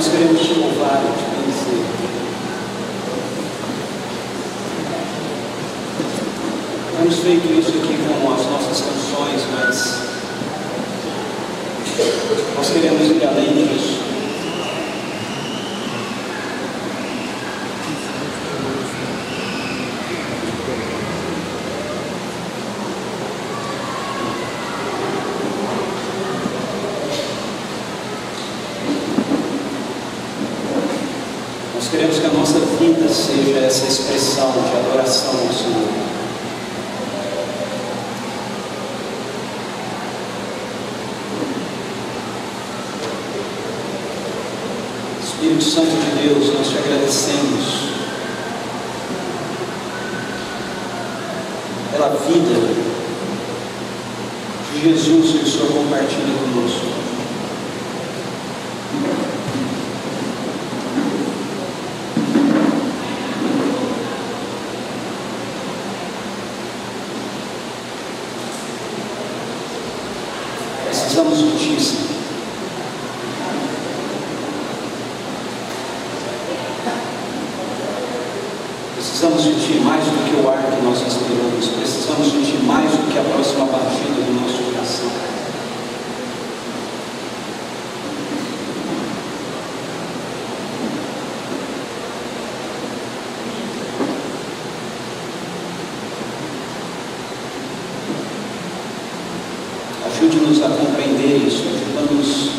nós queremos te louvar e te bendizer. Temos feito isso aqui com as nossas canções, mas nós queremos ir além disso. Nós queremos que a nossa vida seja essa expressão de adoração ao Senhor. Espírito Santo de Deus, nós te agradecemos pela vida de Jesus que o Senhor compartilha conosco. Precisamos de Ti, Senhor. Precisamos de Ti mais do que o ar que nós respiramos. Precisamos de Ti mais do que a próxima batida do nosso coração. Ajude-nos a compreender isso, ajude-nos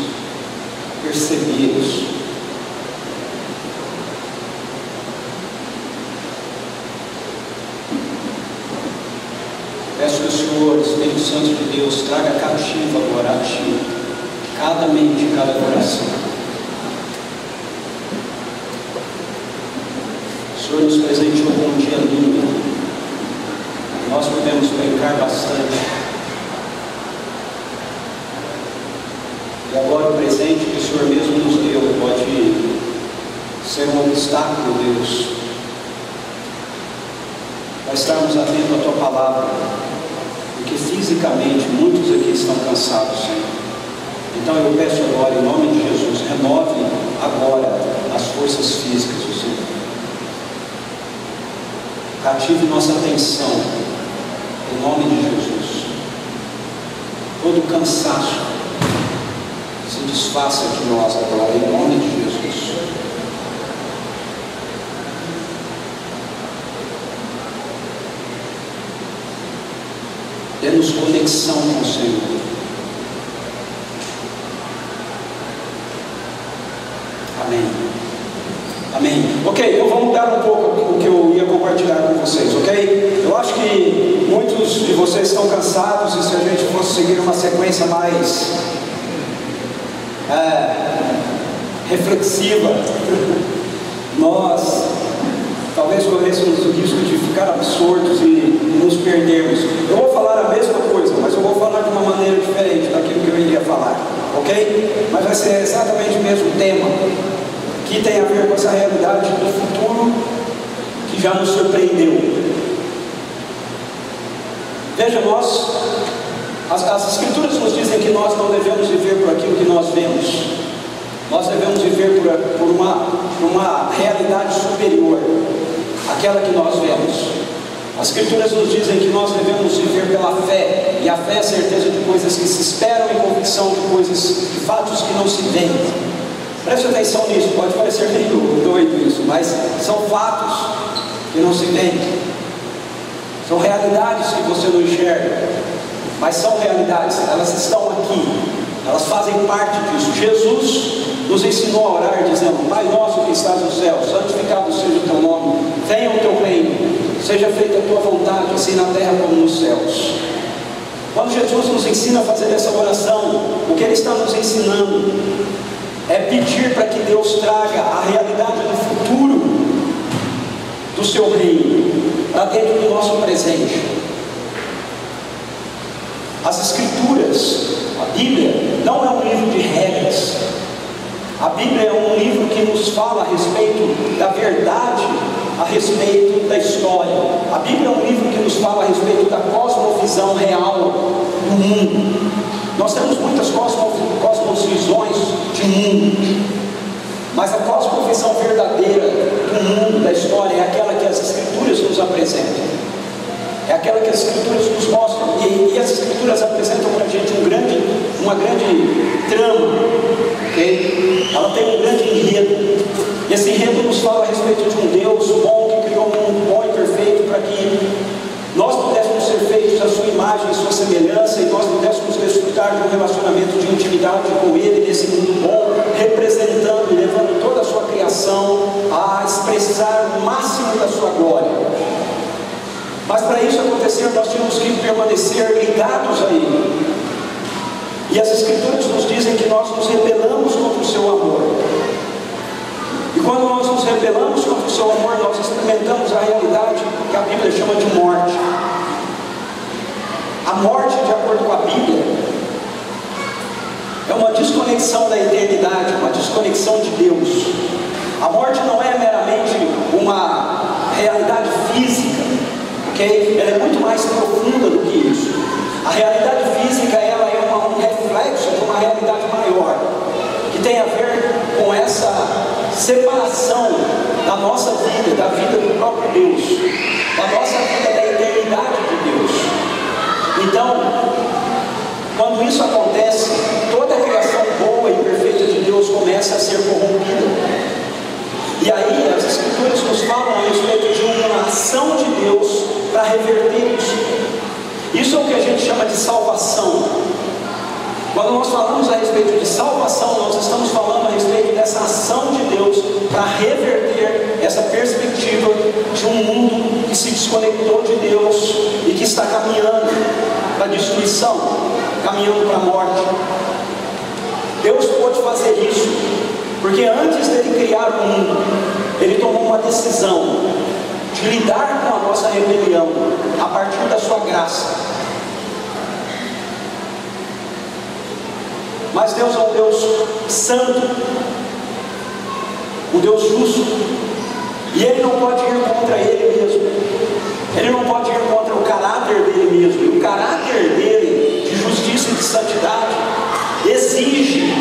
a perceber isso. Peço que o Senhor, Espírito Santo de Deus, traga cativo agora a Ti cada mente, cada coração. O Senhor nos presenteou com um dia lindo. Nós podemos brincar bastante. E agora o presente que o Senhor mesmo nos deu pode ser um obstáculo, Deus, para estarmos atentos à Tua palavra, porque fisicamente muitos aqui estão cansados, Senhor. Então eu peço agora, em nome de Jesus, renove agora as forças físicas do Senhor. Cative nossa atenção, em nome de Jesus. Todo cansaço se desfaça de nós agora, em nome de Jesus. Dê-nos conexão com o Senhor. Amém. Amém. Ok, eu vou mudar um pouco o que eu ia compartilhar com vocês, ok? Eu acho que muitos de vocês estão cansados, e se a gente fosse seguir uma sequência mais reflexiva, nós talvez corrêssemos o risco de ficar absortos e nos perdermos. Eu vou falar a mesma coisa, mas eu vou falar de uma maneira diferente daquilo que eu iria falar, ok? Mas vai ser exatamente o mesmo tema, que tem a ver com essa realidade do futuro que já nos surpreendeu. Veja, as Escrituras nos dizem que nós não devemos viver por aquilo que nós vemos. Nós devemos viver por uma realidade superior àquela que nós vemos. As Escrituras nos dizem que nós devemos viver pela fé, e a fé é a certeza de coisas que se esperam e convicção de fatos que não se veem. Preste atenção nisso, pode parecer meio doido isso, mas são fatos que não se veem. São realidades que você não enxerga, mas são realidades, elas estão aqui, elas fazem parte disso. Jesus nos ensinou a orar dizendo: Pai nosso que estás no céu, santificado seja o teu nome, venha o teu reino, seja feita a tua vontade, assim na terra como nos céus. Quando Jesus nos ensina a fazer essa oração, o que Ele está nos ensinando é pedir para que Deus traga a realidade do futuro do seu reino para dentro do nosso presente. As Escrituras, a Bíblia, não é um livro de regras. A Bíblia é um livro que nos fala a respeito da verdade, a respeito da história. A Bíblia é um livro que nos fala a respeito da cosmovisão real do mundo. Nós temos muitas cosmovisões de mundo. Mas a cosmovisão verdadeira do mundo, da história, é aquela que as Escrituras nos apresentam. É aquela que as Escrituras nos mostram. E as Escrituras apresentam para a gente uma grande trama, okay? Ela tem um grande enredo. E esse enredo nos fala a respeito de um Deus bom que criou um mundo bom e perfeito para que nós pudéssemos ser feitos à sua imagem e sua semelhança, e nós pudéssemos desfrutar de um relacionamento de intimidade com Ele nesse mundo bom, representando e levando toda a sua criação a expressar o máximo da sua glória. Mas para isso acontecer, nós tínhamos que permanecer ligados a Ele. E as Escrituras nos dizem que nós nos rebelamos contra o seu amor. E quando nós nos rebelamos contra o seu amor, nós experimentamos a realidade que a Bíblia chama de morte. A morte, de acordo com a Bíblia, é uma desconexão da eternidade, uma desconexão de Deus. A morte não é meramente uma realidade física, ok? Ela é muito mais profunda do que isso. A realidade física, ela é um reflexo de uma realidade maior, que tem a ver com essa separação da nossa vida, da vida do próprio Deus, da nossa vida, da eternidade de Deus. Então, quando isso acontece, toda a criação boa e perfeita de Deus começa a ser corrompida. E aí as Escrituras nos falam a respeito de uma ação de Deus para reverter isso. Isso é o que a gente chama de salvação. Quando nós falamos a respeito de salvação, nós estamos falando a respeito dessa ação de Deus para reverter essa perspectiva de um mundo que se desconectou de Deus e que está caminhando para a destruição, caminhando para a morte. Deus pôde fazer isso, porque antes dele criar o mundo, ele tomou uma decisão de lidar com a nossa rebelião a partir da sua graça. Mas Deus é um Deus santo, um Deus justo, e Ele não pode ir contra Ele mesmo. Ele não pode ir contra o caráter dele mesmo. E o caráter dele, de justiça e de santidade, exige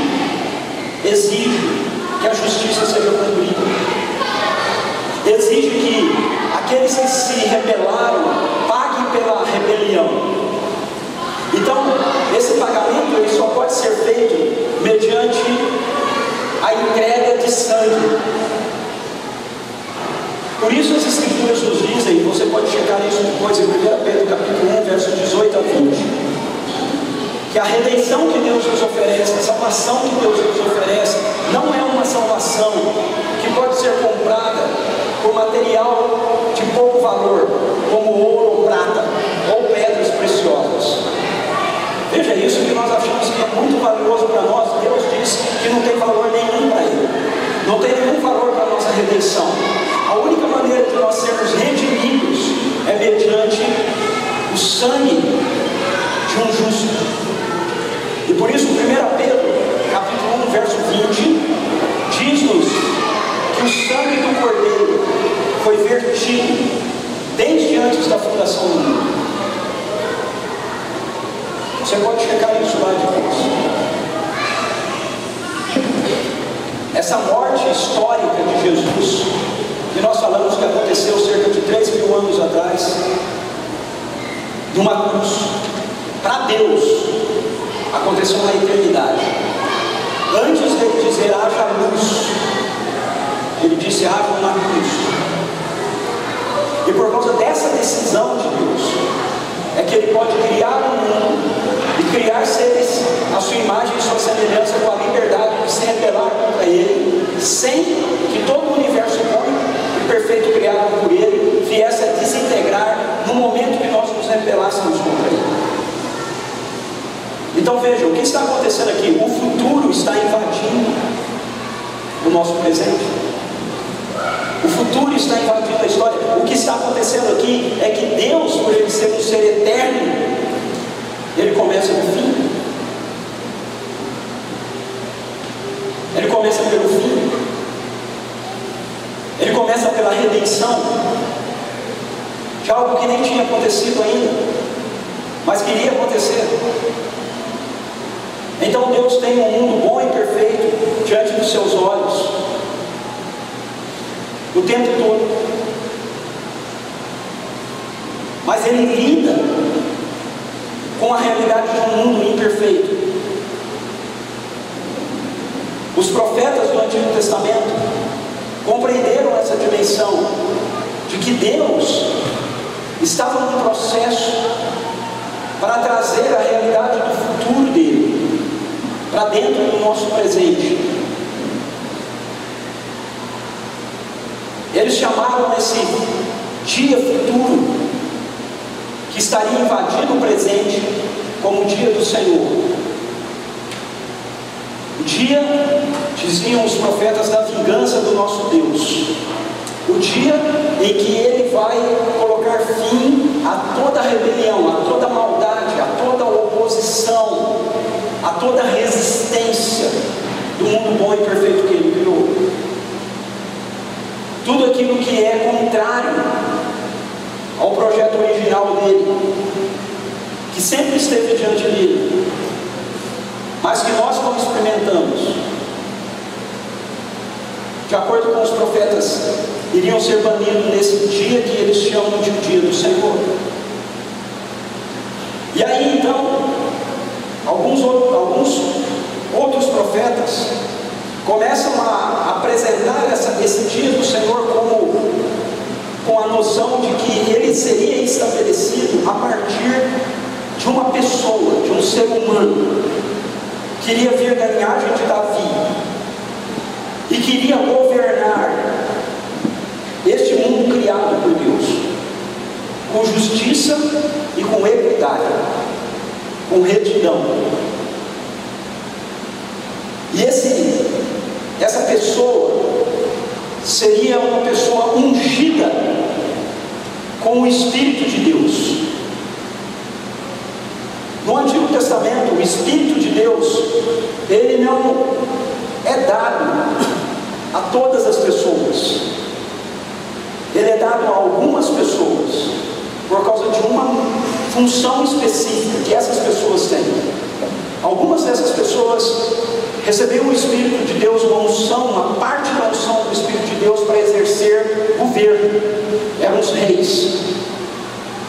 que a justiça seja cumprida. Exige que aqueles que se rebelaram paguem pela rebelião. Então, esse pagamento ele só pode ser feito mediante a entrega de sangue. Por isso as Escrituras nos dizem, você pode checar isso depois em 1 Pedro capítulo 1, versos 18 a 20, que a redenção que Deus nos oferece, a salvação que Deus nos oferece, não é uma salvação que pode ser comprada por material de pouco valor, como ouro ou prata, ou pedras preciosas. Veja, isso que nós achamos que é muito valioso para nós, Deus diz que não tem valor nenhum para Ele. Não tem nenhum valor para a nossa redenção. A única maneira de nós sermos redimidos é mediante o sangue de um justo. E por isso 1 Pedro, capítulo 1, verso 20, diz-nos que o sangue do Cordeiro foi vertido desde antes da fundação do mundo. Você pode checar isso lá depois. Essa morte histórica de Jesus, que nós falamos que aconteceu cerca de 3.000 anos atrás, numa cruz, para Deus, aconteceu na eternidade. Antes dele dizer haja luz, ele disse haja uma cruz. E por causa dessa decisão de Deus, é que ele pode criar um mundo e criar seres à sua imagem e sua semelhança, com a liberdade de se rebelar contra Ele, sem que todo o universo bom e perfeito criado por Ele viesse a desintegrar no momento que nós nos rebelássemos contra Ele. Então vejam, o que está acontecendo aqui? O futuro está invadindo o nosso presente. O futuro está invadindo a história. O que está acontecendo aqui é que Deus, por Ele ser um ser eterno, Ele começa no fim. Ele começa pelo fim. Ele começa pela redenção de algo que nem tinha acontecido ainda, mas queria acontecer. Então Deus tem um mundo bom e perfeito diante dos seus olhos, o tempo todo. Mas ele lida com a realidade de um mundo imperfeito. Os profetas do Antigo Testamento compreenderam essa dimensão de que Deus estava num processo para trazer a realidade do futuro dele para dentro do nosso presente. Eles chamaram esse dia futuro que estaria invadindo o presente como o dia do Senhor. O dia, diziam os profetas, da vingança do nosso Deus. O dia em que Ele vai colocar fim a toda rebelião, a toda maldade, a toda oposição, a toda resistência do mundo bom e perfeito que Ele criou. Tudo aquilo que é contrário ao projeto original dele, que sempre esteve diante dele, mas que nós não experimentamos. De acordo com os profetas, iriam ser banidos nesse dia que eles chamam de o dia do Senhor. E aí então, alguns outros profetas começam a apresentar esse dia do Senhor com a noção de que ele seria estabelecido a partir de uma pessoa, de um ser humano, que iria vir da linhagem de Davi e queria governar este mundo criado por Deus com justiça e com equidade, com retidão. E essa pessoa seria uma pessoa ungida com o Espírito de Deus. No Antigo Testamento, o Espírito de Deus, ele não é dado a todas as pessoas. Ele é dado a algumas pessoas por causa de uma função específica que essas pessoas têm. Algumas dessas pessoas receberam o Espírito de Deus, uma unção, uma parte da unção do Espírito de Deus para exercer governo. Eram os reis.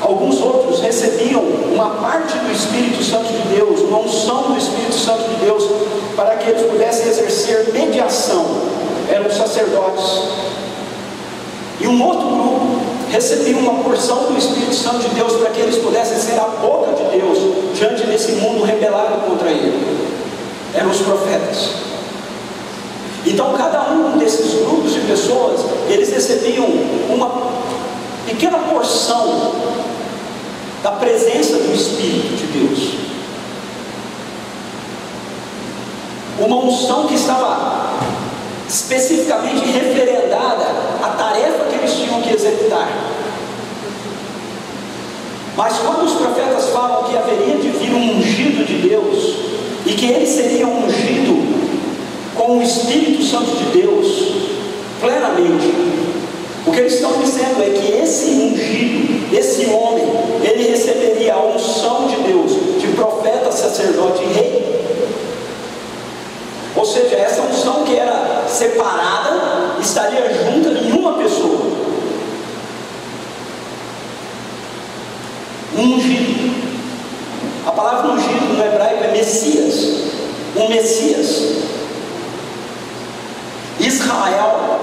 Alguns outros recebiam uma parte do Espírito Santo de Deus, uma unção do Espírito Santo de Deus, para que eles pudessem exercer mediação. Eram os sacerdotes. E um outro grupo recebia uma porção do Espírito Santo de Deus para que eles pudessem ser a boca de Deus diante desse mundo rebelado contra ele. Eram os profetas. Então cada um desses grupos de pessoas, eles recebiam uma pequena porção da presença do Espírito de Deus, uma unção que estava especificamente referendada à tarefa que eles tinham que executar. Mas quando os profetas falam que haveria de vir um ungido de Deus, e que ele seria ungido com o Espírito Santo de Deus plenamente, o que eles estão dizendo é que esse ungido, esse homem, ele receberia a unção de Deus, de profeta, sacerdote e rei. Ou seja, essa unção que era separada, estaria junta em uma pessoa. Um ungido. A palavra ungido no hebraico é Messias. Um Messias. Israel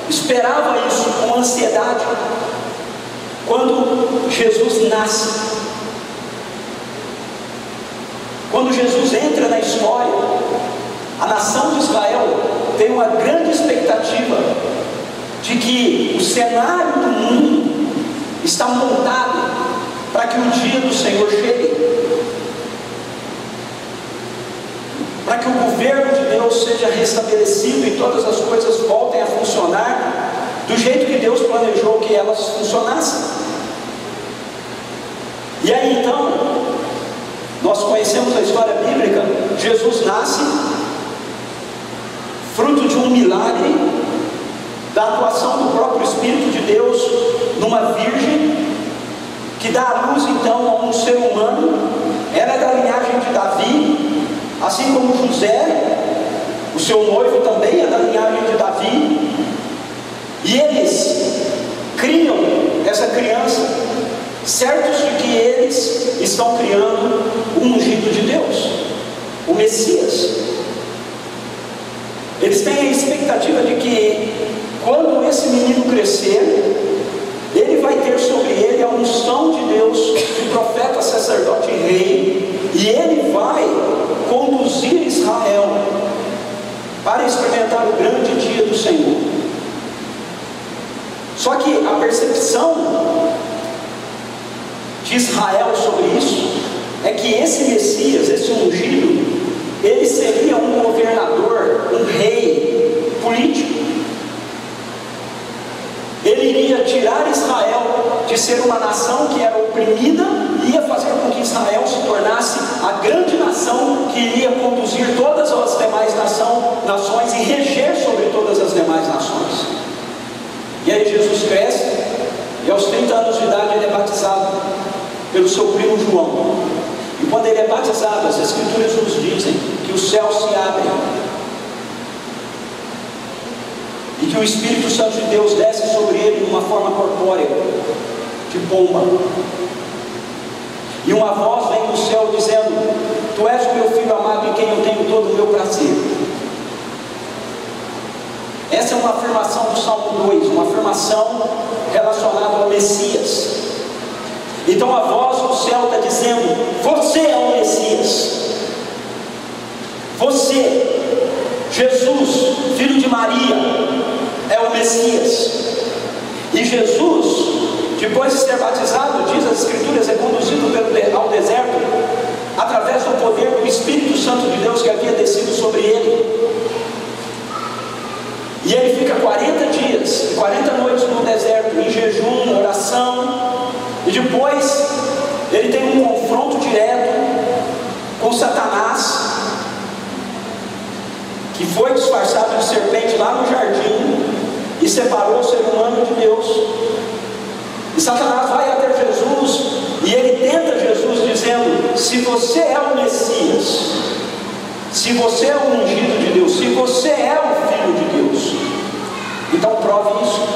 esperava isso com ansiedade quando Jesus nasce. Quando Jesus entra na história, a nação de Israel tem uma grande expectativa de que o cenário do mundo está montado para que o dia do Senhor chegue, para que o governo de Deus seja restabelecido e todas as coisas voltem a funcionar do jeito que Deus planejou que elas funcionassem. E aí então, nós conhecemos a história bíblica. Jesus nasce fruto de um milagre da atuação do próprio Espírito de Deus numa virgem, que dá à luz então a um ser humano. Ela é da linhagem de Davi, assim como José, o seu noivo, também é da linhagem de Davi. E eles criam essa criança, certos de que eles estão criando o ungido de Deus, o Messias. Eles têm a expectativa de que quando esse menino crescer, ele vai ter sobre ele a unção de Deus, de profeta, sacerdote e rei, e ele vai conduzir Israel para experimentar o grande dia do Senhor. Só que a percepção de Israel sobre isso é que esse Messias, esse ungido, ele seria um governador, um rei político. Ele iria tirar Israel de ser uma nação que era oprimida e ia fazer com que Israel se tornasse a grande nação que iria conduzir todas as demais nações e reger sobre todas as demais nações. E aí Jesus cresce e aos 30 anos de idade ele é batizado pelo seu primo João. E quando ele é batizado, as Escrituras nos dizem que os céus se abrem e que o Espírito Santo de Deus desce sobre ele de uma forma corpórea, de pomba. E uma voz vem do céu dizendo: Tu és o meu filho amado em quem eu tenho todo o meu prazer. Essa é uma afirmação do Salmo 2, uma afirmação relacionada ao Messias. Então a voz do céu está dizendo: você é o Messias. Você, Jesus, filho de Maria, é o Messias. E Jesus, depois de ser batizado, diz as Escrituras, é conduzido ao deserto através do poder do Espírito Santo de Deus que havia descido sobre ele. E ele fica 40 dias, 40 noites no deserto, em jejum, oração. E depois ele tem um confronto direto com Satanás, que foi disfarçado de serpente lá no jardim e separou o ser humano de Deus. E Satanás vai até Jesus e ele tenta Jesus dizendo: se você é o Messias, se você é o ungido de Deus, se você é o Filho de Deus, então prove isso.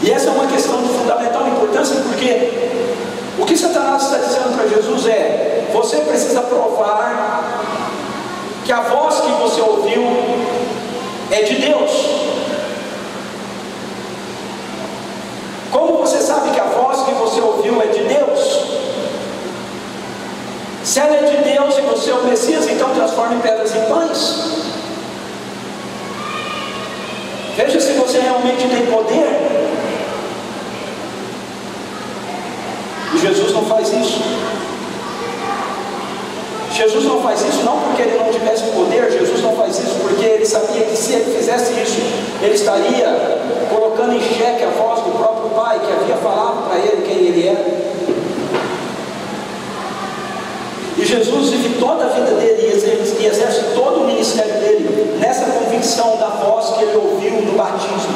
E essa é uma questão de fundamental importância, porque o que Satanás está dizendo para Jesus é: você precisa provar que a voz que você ouviu é de Deus. Como você sabe que a voz que você ouviu é de Deus? Se ela é de Deus e você é o Messias, então transforme pedras em pães. Veja se você realmente tem poder. E Jesus não faz isso. Jesus não faz isso não porque ele não tivesse poder. Jesus não faz isso porque ele sabia que se ele fizesse isso, ele estaria colocando em xeque a voz do próprio Pai, que havia falado para ele quem ele era. E Jesus vive toda a vida dele e exerce todo o ministério dele nessa convicção da voz que ele ouviu no batismo,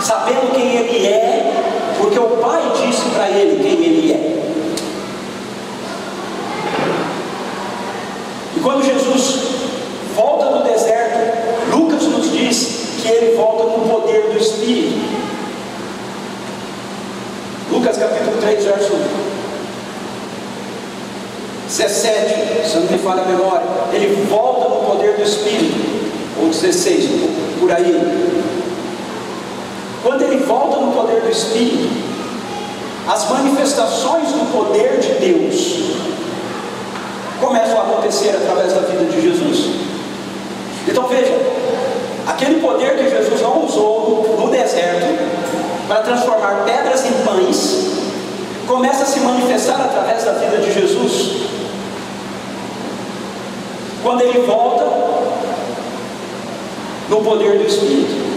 sabendo quem ele é, porque o Pai disse para ele quem ele é. E quando Jesus volta do deserto, Lucas nos diz que ele volta no poder do Espírito. Lucas capítulo 3, verso 17, se não me falha a memória, ele volta no poder do Espírito, ou 16, por aí. Quando ele volta no poder do Espírito, as manifestações do poder de Deus começam a acontecer através da vida de Jesus. Então veja, aquele poder que Jesus não usou no deserto para transformar pedras em pães, começa a se manifestar através da vida de Jesus quando ele volta no poder do Espírito.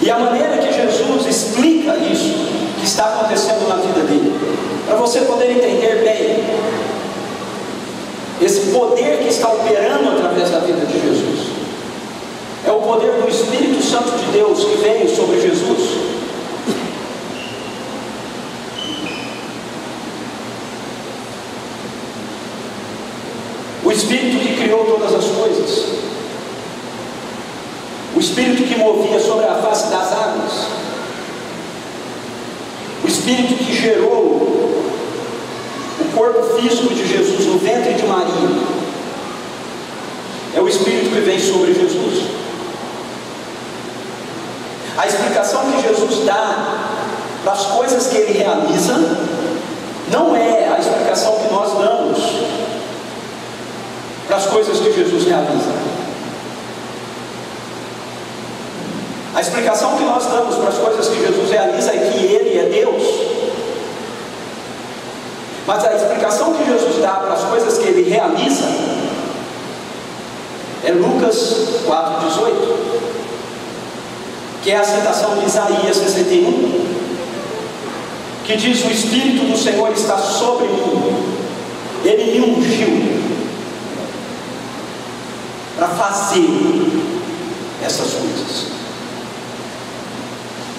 E a maneira que Jesus explica isso que está acontecendo na vida dele, para você poder entender bem esse poder que está operando através da vida de Jesus, é o poder do Espírito Santo de Deus que veio sobre Jesus. O Espírito que criou todas as coisas, o Espírito que movia sobre a face das águas, o Espírito que gerou o corpo físico de Jesus no ventre de Maria, é o Espírito que vem sobre Jesus. A explicação que Jesus dá para as coisas que Ele realiza não é a explicação que nós damos para as coisas que Jesus realiza. A explicação que nós damos para as coisas que Jesus realiza é que Ele é Deus. Mas a explicação que Jesus dá para as coisas que Ele realiza é Lucas 4,18, que é a citação de Isaías 61, que diz: o Espírito do Senhor está sobre mim, Ele me ungiu para fazer essas coisas.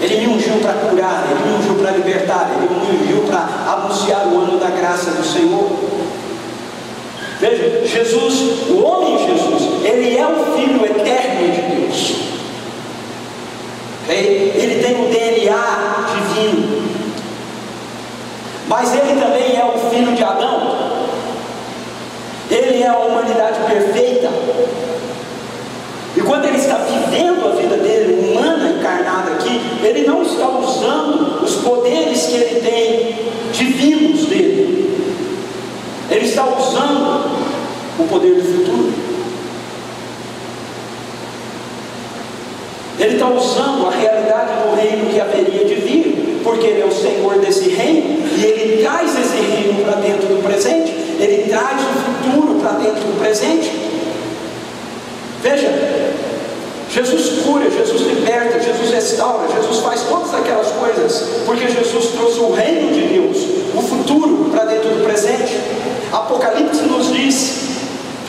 Ele me ungiu para curar, Ele me ungiu para libertar, Ele me ungiu para anunciar o ano da graça do Senhor. Veja, Jesus, o homem Jesus, Ele é o Filho eterno de Deus. Ele tem o DNA divino, mas Ele também é o filho de Adão. Ele é a humanidade perfeita. E quando Ele está vivendo a vida dele, humana, encarnada aqui, Ele não está usando os poderes que Ele tem, divinos dele. Ele está usando o poder do futuro. Ele está usando a realidade do reino que haveria de vir, porque Ele é o Senhor desse reino, e Ele traz esse reino para dentro do presente. Ele traz o futuro para dentro do presente. Veja, Jesus cura, Jesus liberta, Jesus restaura, Jesus faz todas aquelas coisas, porque Jesus trouxe o reino de Deus, o futuro para dentro do presente. Apocalipse nos diz,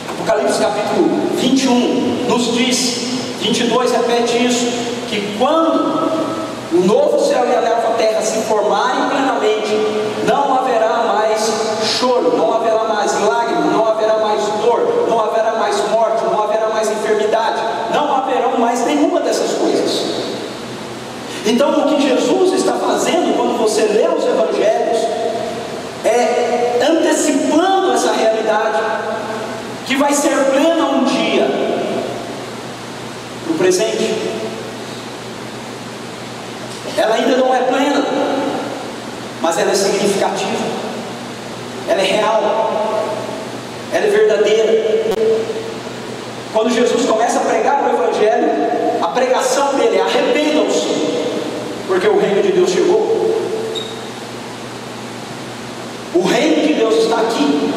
Apocalipse capítulo 21 nos diz, 22 repete isso, que quando o novo céu e a nova terra se formarem plenamente, não haverá mais choro, não haverá mais lágrimas, não haverá mais dor, não haverá mais morte, não haverá mais enfermidade, não haverão mais nenhuma dessas coisas. Então o que Jesus está fazendo quando você lê os evangelhos é antecipando essa realidade que vai ser plena um dia no presente. Ela ainda não é plena, mas ela é significativa, ela é real, ela é verdadeira. Quando Jesus começa a pregar o evangelho, a pregação dele é: arrependam-se, porque o reino de Deus chegou. O reino de Deus está aqui.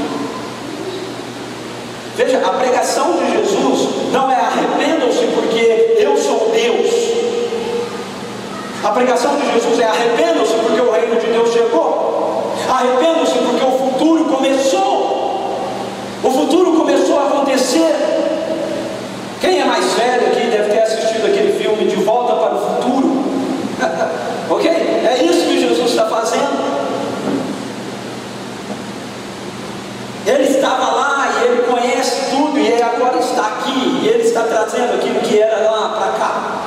Veja, a pregação de Jesus não é: arrependam-se porque eu sou Deus. A pregação de Jesus é: arrependam-se porque o reino de Deus chegou. Arrependam-se porque o futuro começou. O futuro começou a acontecer. Quem é mais velho aqui deve ter assistido aquele filme De Volta para o Futuro. Ok? É isso que Jesus está fazendo. Ele estava lá e Ele conhece tudo, e Ele agora está aqui, e Ele está trazendo aquilo que era lá para cá.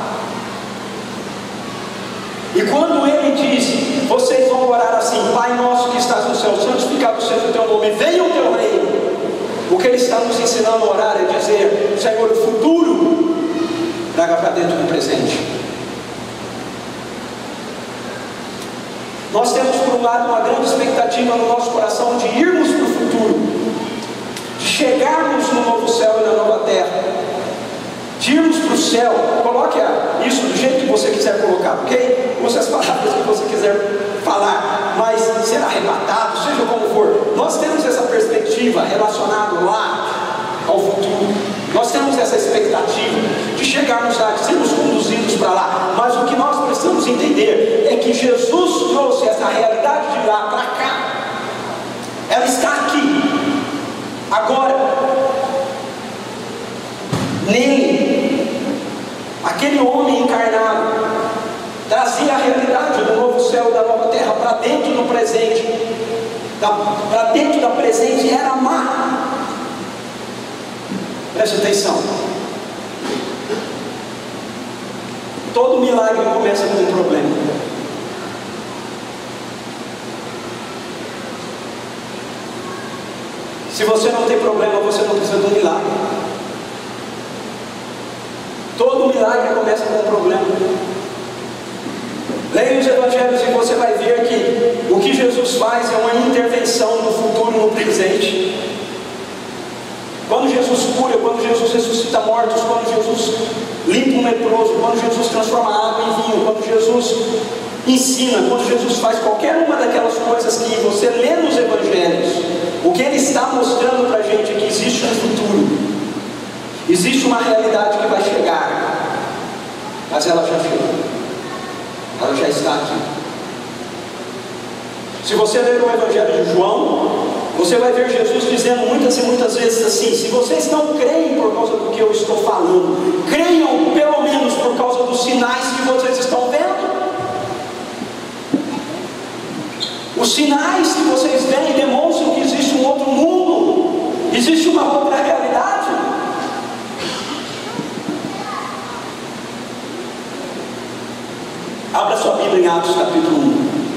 E quando Ele diz: vocês vão orar assim, Pai nosso que estás no céu, santificado seja o teu nome, venha o teu reino. O que Ele está nos ensinando a orar é dizer: Senhor, o futuro traga para dentro do presente. Nós temos por um lado uma grande expectativa no nosso coração de irmos para o futuro, de chegarmos no novo céu e na nova terra, de irmos para o céu. Coloque isso do jeito que você quiser colocar, ok? Use as palavras que você quiser falar, mas ser arrebatado, seja como for. Nós temos essa perspectiva relacionada lá ao futuro. Nós temos essa expectativa de chegarmos lá, de sermos conduzidos para lá. Mas o que nós precisamos entender é que Jesus trouxe essa realidade de lá para cá. Ela está aqui, agora. Nele, aquele homem encarnado trazia a realidade do novo céu e da nova terra para dentro do presente. Para dentro da presente era mar. Preste atenção. Todo milagre começa com um problema. Se você não tem problema, você não precisa de um milagre. Todo milagre começa com um problema. Leia os evangelhos e você vai ver que o que Jesus faz é uma intervenção no futuro e no presente. Quando Jesus cura, quando Jesus ressuscita mortos, quando Jesus limpa um leproso, quando Jesus transforma a água em vinho, quando Jesus ensina, quando Jesus faz qualquer uma daquelas coisas que você lê nos evangelhos, o que ele está mostrando para a gente é que existe um futuro, existe uma realidade que vai chegar, mas ela já chegou, ela já está aqui. Se você ler o evangelho de João, você vai ver Jesus dizendo muitas e muitas vezes assim: se vocês não creem por causa do que eu estou falando, creiam pelo menos por causa dos sinais que vocês estão vendo. Os sinais que vocês veem demonstram que existe um outro mundo, existe uma outra realidade. Abra sua Bíblia em Atos capítulo 1.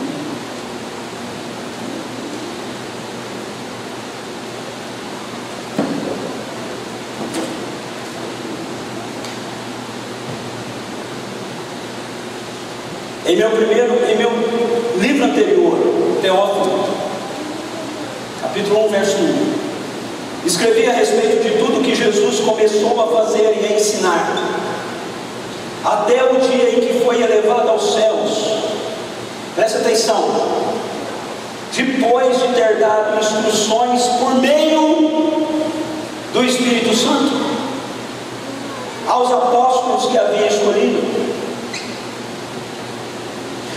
Em meu livro anterior, Teófilo, capítulo 1, verso 1, escrevi a respeito de tudo que Jesus começou a fazer e a ensinar, até o dia em que foi elevado aos céus. Preste atenção. Depois de ter dado instruções por meio do Espírito Santo aos apóstolos que havia escolhido.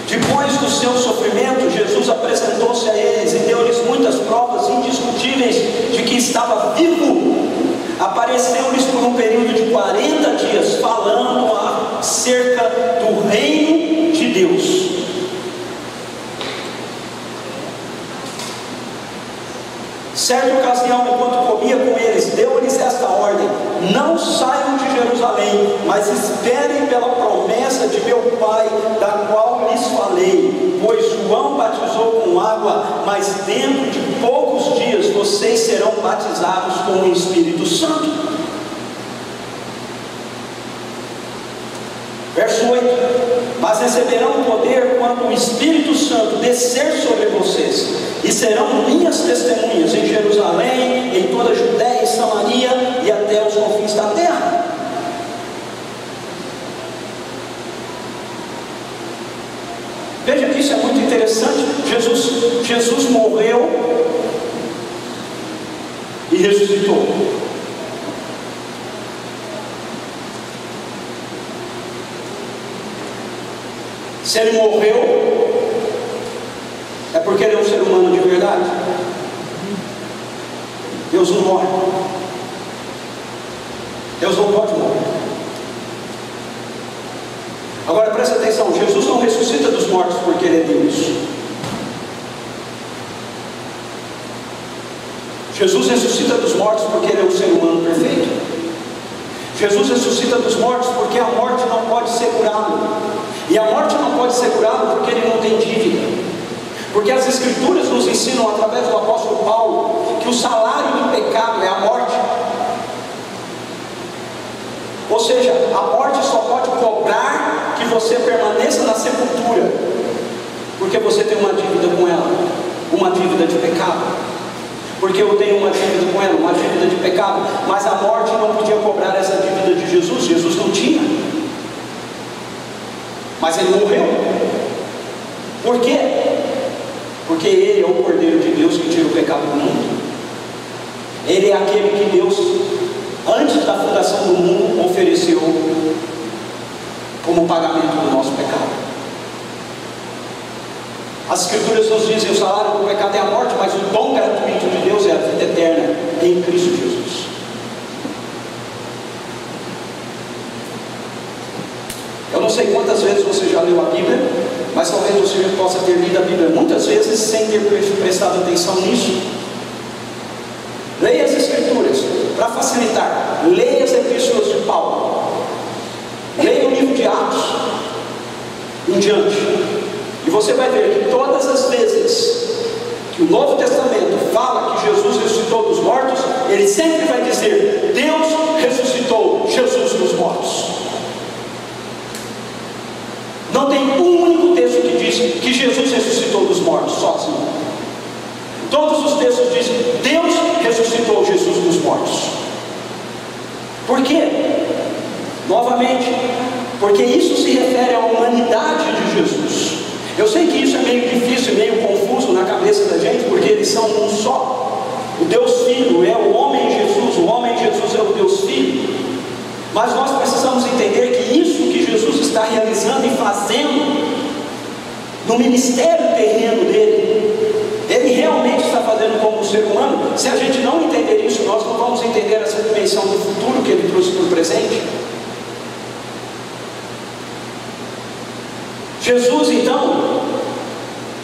Depois do seu sofrimento, Jesus apresentou-se a eles e deu-lhes muitas provas indiscutíveis de que estava vivo. Apareceu-lhes por um período de 40 dias, falando acerca do reino de Deus. Certa ocasião, enquanto comia com eles, deu-lhes esta ordem: não saiam de Jerusalém, mas esperem pela promessa de meu Pai, da qual lhes falei. Pois João batizou com água, mas dentro de poucos dias vocês serão batizados com o Espírito Santo. Verso 8: mas receberão poder quando o Espírito Santo descer sobre vocês, e serão minhas testemunhas em Jerusalém, em toda a Judéia e Samaria e até os confins da terra. Veja que isso é muito interessante. Jesus morreu e ressuscitou. Se ele morreu, é porque ele é um ser humano de verdade. Deus não morre. Deus não pode morrer. Agora presta atenção: Jesus não ressuscita dos mortos porque ele é Deus. Jesus ressuscita dos mortos porque ele é um ser humano perfeito. Jesus ressuscita dos mortos porque a morte não pode segurá-lo. E a morte não pode ser curada porque ele não tem dívida. Porque as Escrituras nos ensinam, através do apóstolo Paulo, que o salário do pecado é a morte. Ou seja, a morte só pode cobrar que você permaneça na sepultura, porque você tem uma dívida com ela, uma dívida de pecado. Porque eu tenho uma dívida com ela, uma dívida de pecado. Mas a morte não podia cobrar essa dívida de Jesus. Jesus não tinha. Mas ele morreu. Por quê? Porque ele é o Cordeiro de Deus que tira o pecado do mundo. Ele é aquele que Deus, antes da fundação do mundo, ofereceu como pagamento do nosso pecado. As Escrituras nos dizem: o salário do pecado é a morte, mas o dom gratuito de Deus é a vida eterna em Cristo Jesus. Eu não sei quantas vezes você já leu a Bíblia, mas talvez você possa ter lido a Bíblia muitas vezes sem ter prestado atenção nisso. Leia as Escrituras para facilitar. Leia diante. E você vai ver que todas as vezes que o Novo Testamento fala que Jesus ressuscitou dos mortos, ele sempre vai dizer: Deus ressuscitou Jesus dos mortos. Não tem um único texto que diz que Jesus ressuscitou dos mortos sozinho. Todos os textos dizem: Deus ressuscitou Jesus dos mortos. Por quê? Novamente, porque isso se refere à humanidade de Jesus. Eu sei que isso é meio difícil, meio confuso na cabeça da gente, porque eles são um só. O Deus Filho é o homem Jesus, o homem Jesus é o Deus Filho. Mas nós precisamos entender que isso que Jesus está realizando e fazendo no ministério terreno dele, ele realmente está fazendo como um ser humano. Se a gente não entender isso, nós não vamos entender essa dimensão do futuro que ele trouxe para o presente. Jesus, então,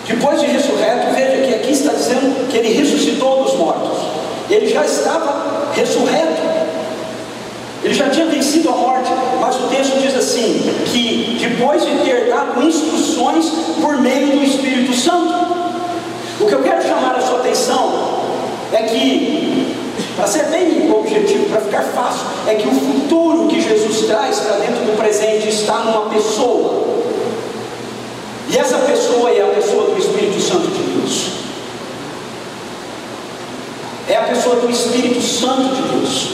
depois de ressurreto, veja que aqui está dizendo que ele ressuscitou dos mortos. Ele já estava ressurreto, ele já tinha vencido a morte, mas o texto diz assim, que depois de ter dado instruções por meio do Espírito Santo. O que eu quero chamar a sua atenção é que, para ser bem objetivo, para ficar fácil, é que o futuro que Jesus traz para dentro do presente está numa pessoa. E essa pessoa é a pessoa do Espírito Santo de Deus. É a pessoa do Espírito Santo de Deus.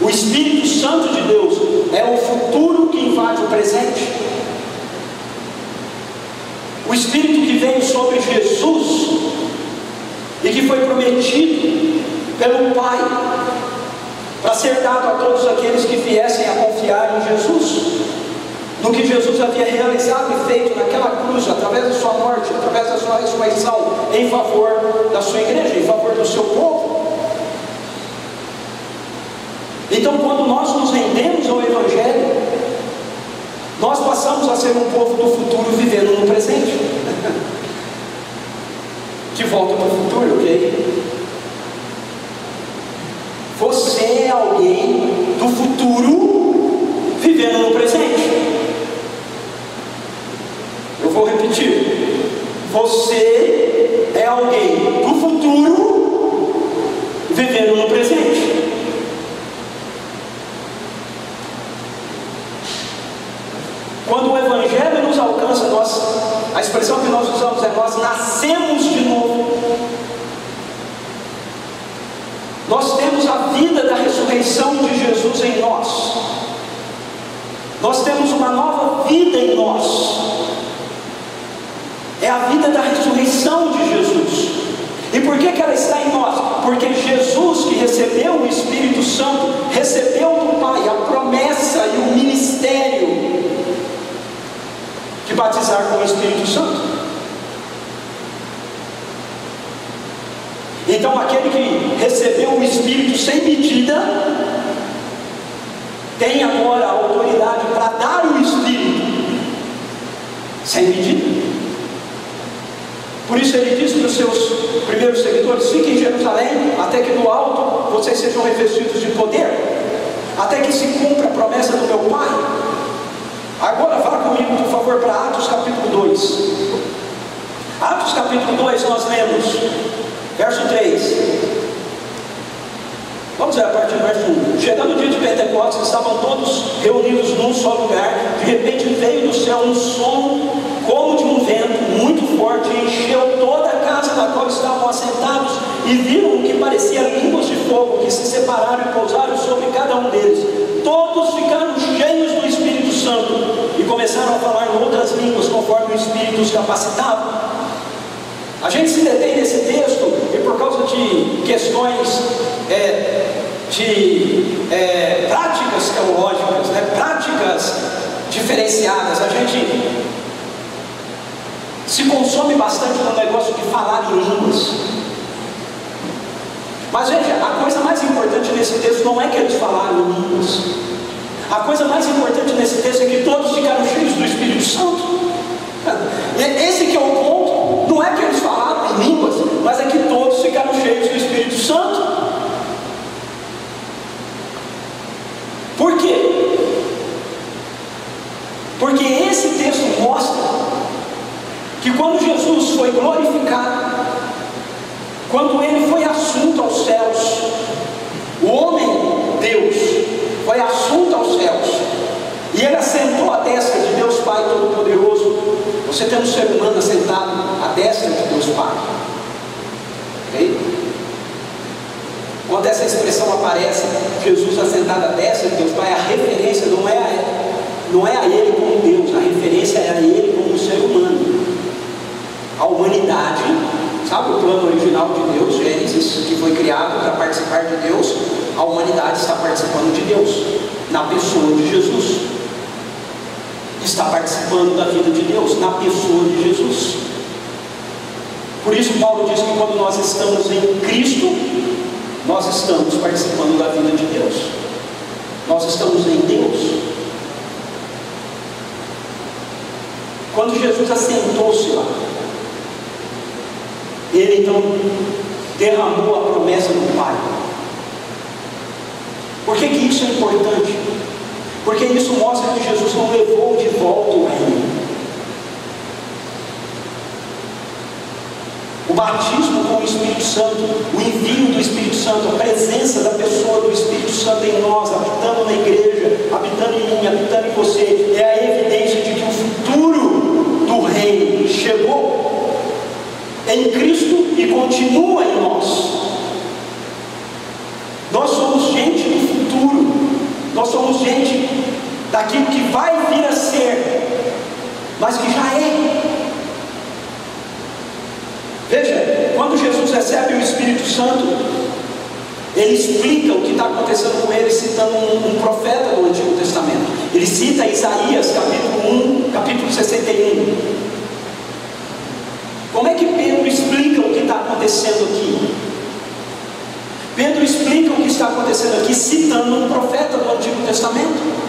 O Espírito Santo de Deus é o futuro que invade o presente. O Espírito que veio sobre Jesus e que foi prometido pelo Pai para ser dado a todos aqueles que viessem a confiar em Jesus, no que Jesus havia realizado e feito naquela cruz, através da sua morte, através da sua ressurreição, em favor da sua igreja, em favor do seu povo. Então, quando nós nos rendemos ao Evangelho, nós passamos a ser um povo do futuro vivendo no presente. De volta para o futuro, ok? Você é alguém do futuro vivendo no presente. Eu vou repetir. Você é alguém do futuro vivendo no presente. Quando o Evangelho nos alcança, a expressão que nós usamos é: nós nascemos de novo. Nós temos a vida da ressurreição de Jesus em nós. Nós temos uma nova vida em nós. É a vida da ressurreição de Jesus. E por que ela está em nós? Porque Jesus, que recebeu o Espírito Santo, recebeu do Pai a promessa e o ministério de batizar com o Espírito Santo. Então aquele que recebeu o Espírito sem medida tem agora a autoridade para dar o Espírito sem medida. Por isso ele diz para os seus primeiros seguidores: fiquem em Jerusalém, até que do alto vocês sejam revestidos de poder, até que se cumpra a promessa do meu Pai. Agora vá comigo, por favor, para Atos capítulo 2. Atos capítulo 2 nós lemos verso 3. Vamos ver a partir do verso 1. Chegando o dia de Pentecostes, estavam todos reunidos num só lugar. De repente veio do céu um som como de um vento muito forte, e encheu toda a casa na qual estavam assentados, e viram o que parecia línguas de fogo, que se separaram e pousaram sobre cada um deles. Todos ficaram cheios do Espírito Santo e começaram a falar em outras línguas, conforme o Espírito os capacitava. A gente se detém nesse texto, e por causa de questões práticas teológicas, práticas diferenciadas, a gente se consome bastante no negócio de falar em línguas. Mas veja, a coisa mais importante nesse texto não é que eles falaram em línguas. A coisa mais importante nesse texto é que todos ficaram cheios do Espírito Santo. Esse que é o ponto. Não é que eles falaram em línguas, mas é que todos ficaram cheios do Espírito Santo. Por quê? Porque esse texto mostra foi glorificado, quando Ele foi assunto aos céus, o homem, Deus, foi assunto aos céus, e Ele assentou à destra de Deus Pai Todo-Poderoso. Você tem um ser humano assentado à destra de Deus Pai, ok? Quando essa expressão aparece, Jesus assentado à destra de Deus Pai, a referência não é a Ele como Deus, a referência é a Ele como um ser humano. A humanidade, sabe o plano original de Deus, Gênesis, que foi criado para participar de Deus? A humanidade está participando de Deus, na pessoa de Jesus. Está participando da vida de Deus, na pessoa de Jesus. Por isso Paulo diz que quando nós estamos em Cristo, nós estamos participando da vida de Deus. Nós estamos em Deus. Quando Jesus assentou-se lá, Ele então derramou a promessa do Pai. Por que isso é importante? Porque isso mostra que Jesus não levou de volta o reino. O batismo com o Espírito Santo, o envio do Espírito Santo, a presença da pessoa do Espírito Santo em nós, habitando na igreja, habitando em mim, habitando em você, é a evidência de que o futuro do reino chegou em Cristo e continua em nós. Nós somos gente do futuro, nós somos gente daquilo que vai vir a ser, mas que já é. Veja, quando Jesus recebe o Espírito Santo, Ele explica o que está acontecendo com ele, citando um profeta do Antigo Testamento. Ele cita Isaías, capítulo 1, capítulo 61. Como é que Pedro explica o que está acontecendo aqui? Pedro explica o que está acontecendo aqui, citando um profeta do Antigo Testamento.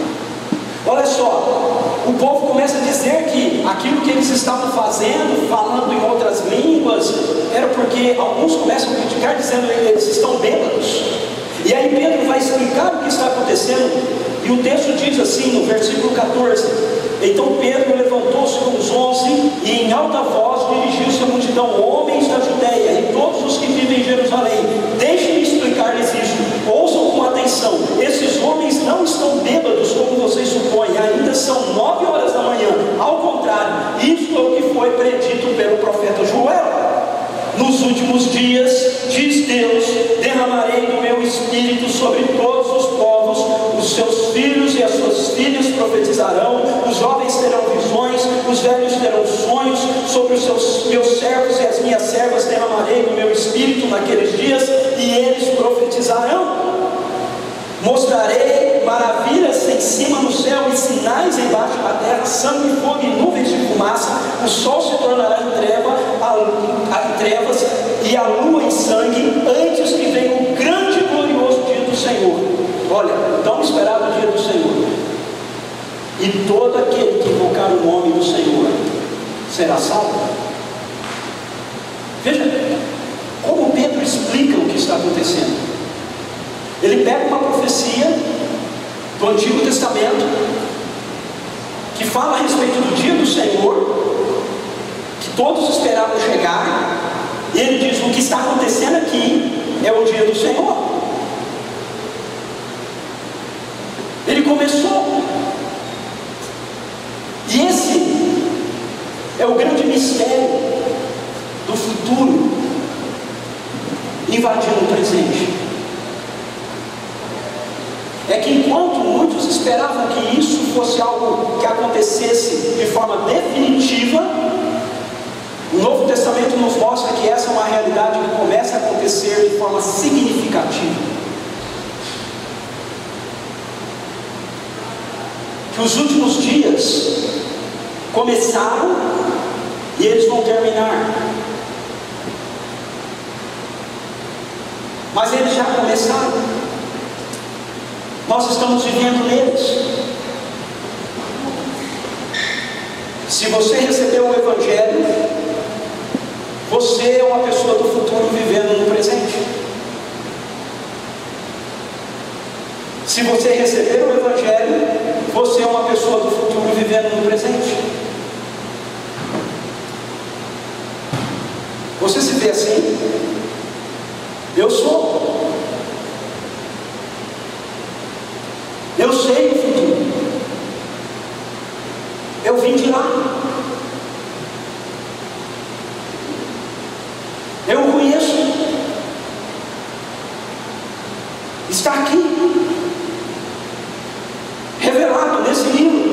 Olha só, o povo começa a dizer que aquilo que eles estavam fazendo, falando em outras línguas, era porque alguns começam a criticar, dizendo que eles estão bêbados. E aí Pedro vai explicar o que está acontecendo, e o texto diz assim no versículo 14: então Pedro levantou-se com os 11 e em alta voz dirigiu-se à multidão: homens da Judéia e todos os que vivem em Jerusalém, deixem-me explicar-lhes isso, ouçam com atenção. Esses homens não estão bêbados como vocês supõem, ainda são 9 horas da manhã. Ao contrário, isso é o que foi predito pelo profeta Joel. Nos últimos dias, diz Deus, derramarei do meu espírito sobre todos os povos, os seus filhos e as suas filhas profetizarão, os jovens terão visões, os velhos terão sonhos, sobre os meus servos e as minhas servas derramarei do meu espírito naqueles dias, e eles profetizarão. Mostrarei maravilhas em cima no céu e sinais embaixo da terra, sangue, fogo e nuvens de fumaça. O sol se tornará em trevas e a lua em sangue, antes que venha o grande e glorioso dia do Senhor. Olha, tão esperado dia do Senhor. E todo aquele que invocar o nome do Senhor será salvo. Veja como Pedro explica o que está acontecendo. Ele pega uma profecia do Antigo Testamento que fala a respeito do dia do Senhor, que todos esperavam chegar, e ele diz: o que está acontecendo aqui é o dia do Senhor. Ele começou, e esse é o grande mistério do futuro invadindo o presente. É que enquanto muitos esperavam que isso fosse algo que acontecesse de forma definitiva, o Novo Testamento nos mostra que essa é uma realidade que começa a acontecer de forma significativa. Que os últimos dias começaram e eles vão terminar. Mas eles já começaram. Nós estamos vivendo neles. Se você recebeu o Evangelho, você é uma pessoa do futuro vivendo no presente. Se você receber o Evangelho, você é uma pessoa do futuro vivendo no presente. Você se vê assim? Eu sou. Eu sei o futuro. Eu vim de lá. Eu o conheço. Está aqui, revelado nesse livro.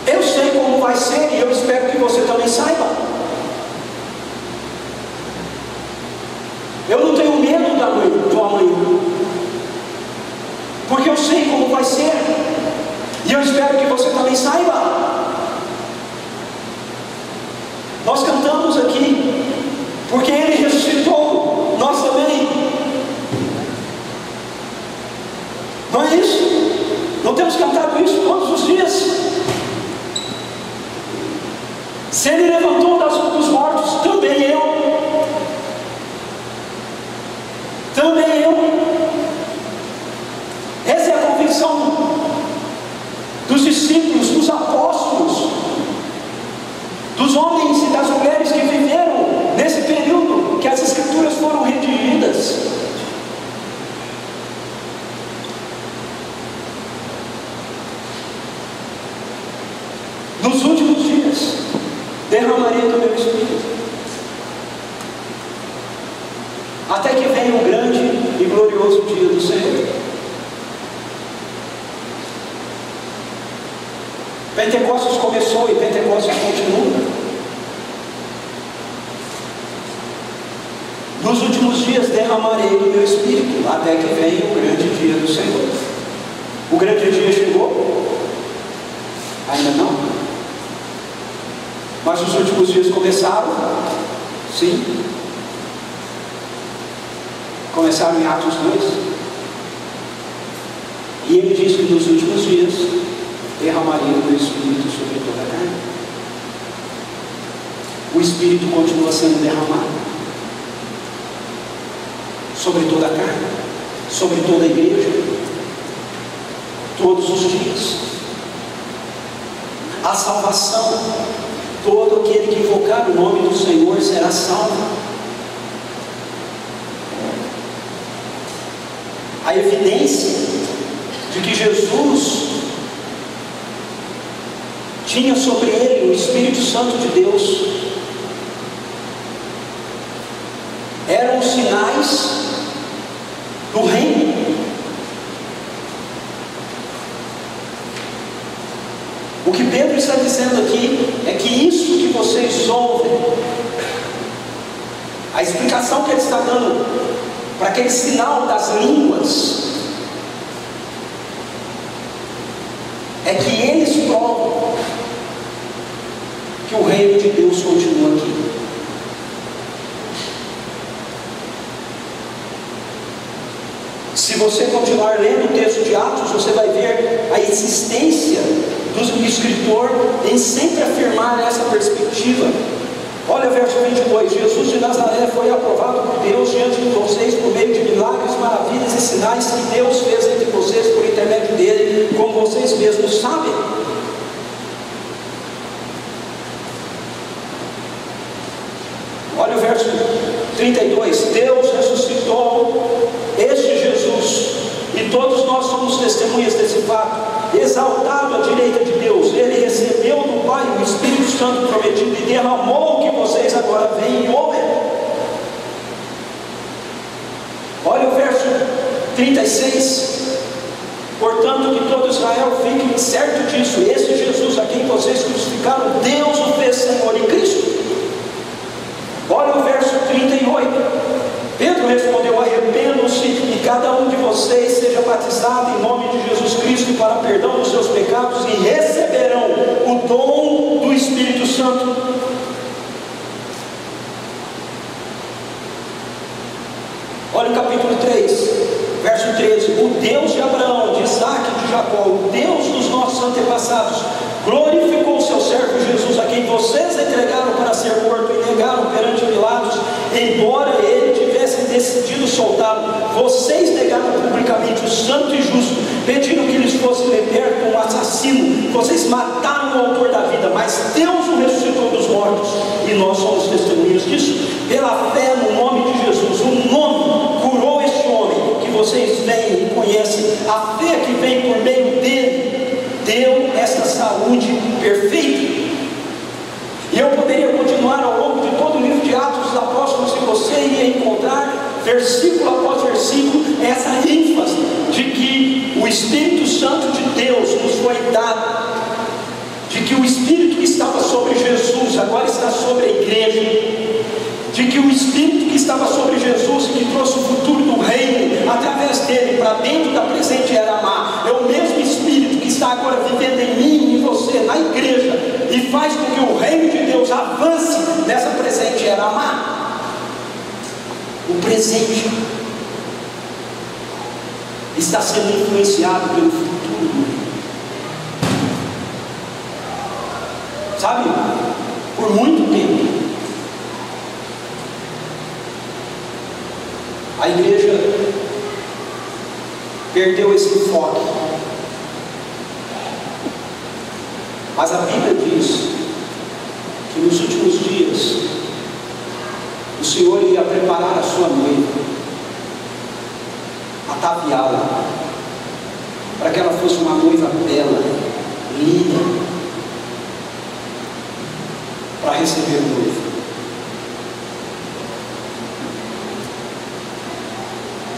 Eu sei como vai ser e eu espero que você também saiba. Eu não tenho medo do amanhã, porque eu sei como vai ser e eu espero que você também saiba. Nós cantamos aqui, porque Ele ressuscitou, nós também. Não é isso? Não temos cantado isso todos os dias? Se Ele levantou dos mortos, também eu. Também eu. Essa é a convicção dos discípulos, dos apóstolos, dos homens e das mulheres que viveram nesse período que as Escrituras foram redigidas. Nos últimos dias derramarei do meu Espírito, até que venha o grande e glorioso dia do Senhor. Pentecostes começou e Pentecostes continua. Nos últimos dias derramarei do meu Espírito, até que venha o grande dia do Senhor. O grande dia chegou? Ainda não. Mas os últimos dias começaram? Sim. Começaram em Atos 2. E ele diz que nos últimos dias derramaria o meu Espírito sobre toda a carne. O Espírito continua sendo derramado sobre toda a carne, sobre toda a igreja, todos os dias. A salvação, todo aquele que invocar o nome do Senhor será salvo. A evidência de que Jesus tinha sobre ele o Espírito Santo de Deus eram os sinais do reino. O que Pedro está dizendo aqui é que isso que vocês ouvem, a explicação que ele está dando para aquele sinal das línguas, é que eles provam que o reino de Deus continua aqui. Se você continuar lendo o texto de Atos, você vai ver a existência do escritor em sempre afirmar essa perspectiva. Olha o verso 22: Jesus de Nazaré foi aprovado por Deus diante de vocês por meio de milagres, maravilhas e sinais que Deus fez entre vocês por intermédio dele, como vocês mesmos sabem. Olha o verso 32: Deus ressuscitou este Jesus, e todos nós somos testemunhas desse fato. Exaltado à direita de Deus, ele recebeu do Pai o Espírito Santo prometido e derramou o que vocês agora veem e ouvem. Olha o verso 36: portanto, que todo Israel fique certo disso, esse Jesus a quem vocês crucificaram, Deus o fez Senhor e Cristo. Olha o verso 38: Pedro respondeu: arrependam-se e cada um de vocês seja batizado em nome de Jesus Cristo para perdão dos seus pecados e receberão o dom do Espírito Santo. Olha o capítulo 3, verso 13: o Deus de Abraão, de Isaac e de Jacó, o Deus dos nossos antepassados, glorificou o seu servo Jesus, a quem vocês entregaram para ser morto e negaram perante Pilatos, embora ele tivesse decidido soltá-lo. Vocês negaram publicamente o santo e justo, pediram que lhes fosse liberto um assassino. Vocês mataram o autor da vida, mas Deus o ressuscitou dos mortos, e nós somos testemunhas disso. Pela fé no nome de Jesus, o nome curou este homem que vocês veem e conhecem. A fé que vem por meio dele deu esta saúde perfeita. E eu poderia continuar ao longo de todo o livro de Atos dos Apóstolos, e você ia encontrar, versículo após versículo, essa ênfase de que o Espírito Santo de Deus nos foi dado, de que o Espírito que estava sobre Jesus agora está sobre a igreja, de que o Espírito que estava sobre Jesus e que trouxe o futuro do reino através dele para dentro da presente era má, é o mesmo Espírito que está agora vivendo em mim e em você, na igreja, e faz com que o reino de Deus avance nessa presente era má. O presente está sendo influenciado pelo futuro, sabe? Por muito tempo a igreja perdeu esse enfoque, mas a Bíblia diz que nos últimos dias o Senhor ia preparar a sua noiva, ataviá-la, para que ela fosse uma noiva bela, linda, para receber o noivo.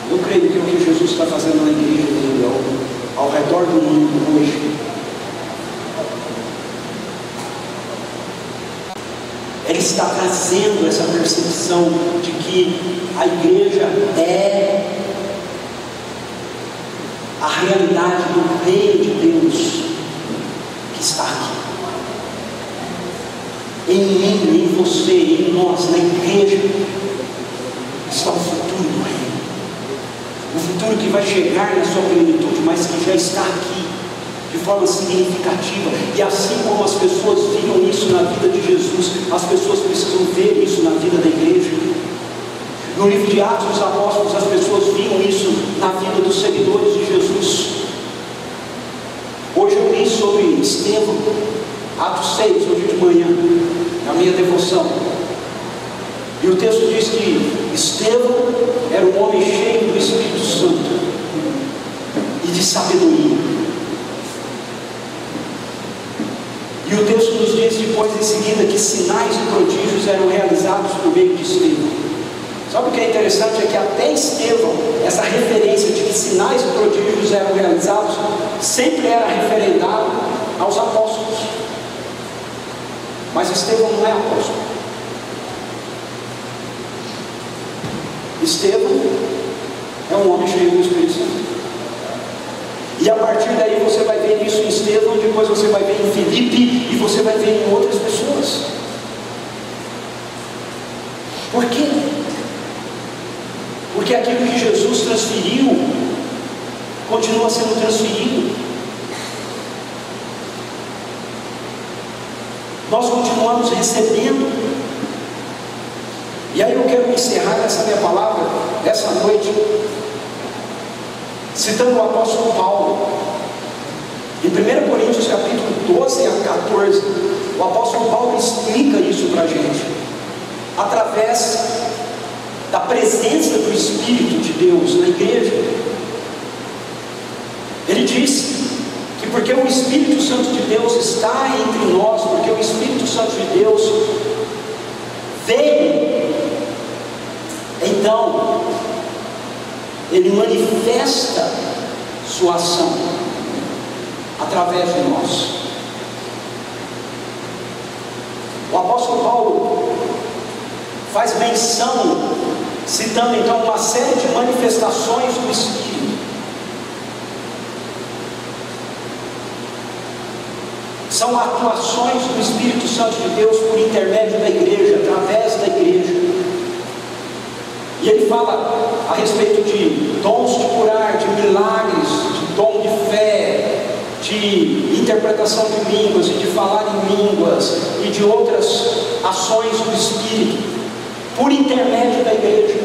Eu creio que é o que Jesus está fazendo na igreja dele, ao redor do mundo hoje. Ele está trazendo essa percepção de que a igreja é a realidade do reino de Deus que está aqui. Em mim, em você, em nós, na igreja, está o futuro do reino. O futuro que vai chegar na sua plenitude, mas que já está aqui, de forma significativa. E assim como as pessoas viram isso na vida de Jesus, as pessoas precisam ver isso na vida da igreja. No livro de Atos dos Apóstolos, as pessoas viam isso na vida dos seguidores de Jesus. Hoje eu li sobre Estevão, Atos 6, hoje de manhã, na minha devoção. E o texto diz que Estevão era um homem cheio do Espírito Santo e de sabedoria. E o texto nos diz depois em seguida que sinais e prodígios eram realizados por meio de Estevão. Sabe o que é interessante? É que até Estevão, essa referência de que sinais e prodígios eram realizados, sempre era referendado aos apóstolos. Mas Estevão não é apóstolo. Estevão é um homem cheio do Espírito Santo. E a partir daí você vai ver isso em Estevão, depois você vai ver em Filipe, e você vai ver em outras pessoas. Por quê? Porque aquilo que Jesus transferiu continua sendo transferido. Nós continuamos recebendo. E aí eu quero encerrar essa minha palavra, essa noite, citando o apóstolo Paulo. Em 1 Coríntios capítulo 12 a 14, o apóstolo Paulo explica isso para a gente, através da presença do Espírito de Deus na igreja. Ele diz que porque o Espírito Santo de Deus está entre nós, porque o Espírito Santo de Deus veio, então ele manifesta sua ação através de nós. O apóstolo Paulo faz menção, citando então uma série de manifestações do Espírito. São atuações do Espírito Santo de Deus por intermédio da igreja, através da igreja. E ele fala a respeito de dons de curar, de milagres, de dom de fé, de interpretação de línguas, e de falar em línguas, e de outras ações do Espírito, por intermédio da igreja.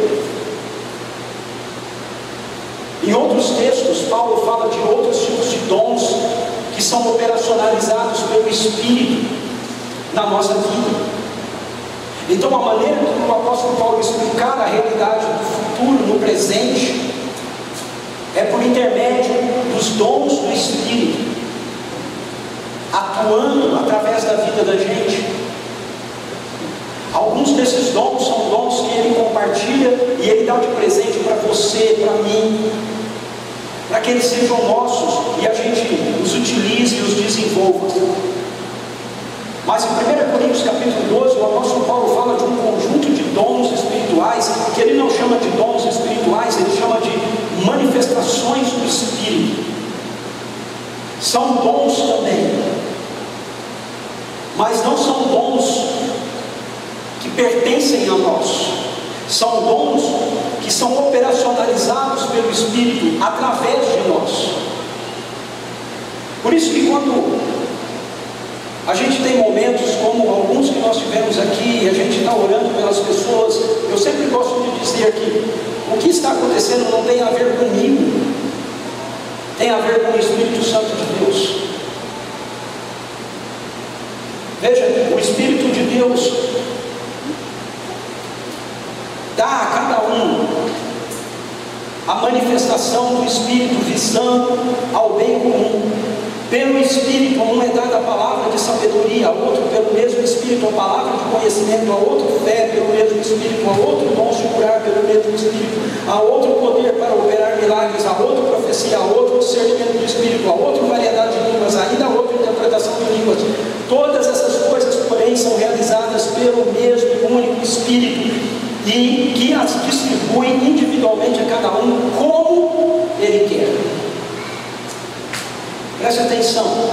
Em outros textos, Paulo fala de outros tipos de dons que são operacionalizados pelo Espírito na nossa vida. Então, a maneira que o apóstolo Paulo explicar a realidade do futuro no presente é por intermédio dos dons do Espírito, atuando através da vida da gente. Alguns desses dons são dons que ele compartilha e ele dá de presente para você, para mim, para que eles sejam nossos e a gente os utilize e os desenvolva. Mas em 1 Coríntios capítulo 12, o apóstolo Paulo fala de um conjunto de dons espirituais, que ele não chama de dons espirituais, ele chama de manifestações do Espírito. São dons também, mas não são dons que pertencem a nós. São dons que são operacionalizados pelo Espírito através de nós. Por isso que quando a gente tem momentos como alguns que nós tivemos aqui, e a gente está orando pelas pessoas, eu sempre gosto de dizer que o que está acontecendo não tem a ver comigo, tem a ver com o Espírito Santo de Deus. Veja, o Espírito de Deus dá a cada um a manifestação do Espírito, visando ao bem comum. Pelo Espírito, a um é dada a palavra de sabedoria, a outro pelo mesmo Espírito a palavra de conhecimento, a outro fé pelo mesmo Espírito, a outro dom de curar pelo mesmo Espírito, a outro poder para operar milagres, a outro profecia, a outro discernimento do Espírito, a outro variedade de línguas, ainda a outra interpretação de línguas. Todas essas coisas, porém, são realizadas pelo mesmo e único Espírito, e que as distribui individualmente a cada um como Ele quer. Preste atenção.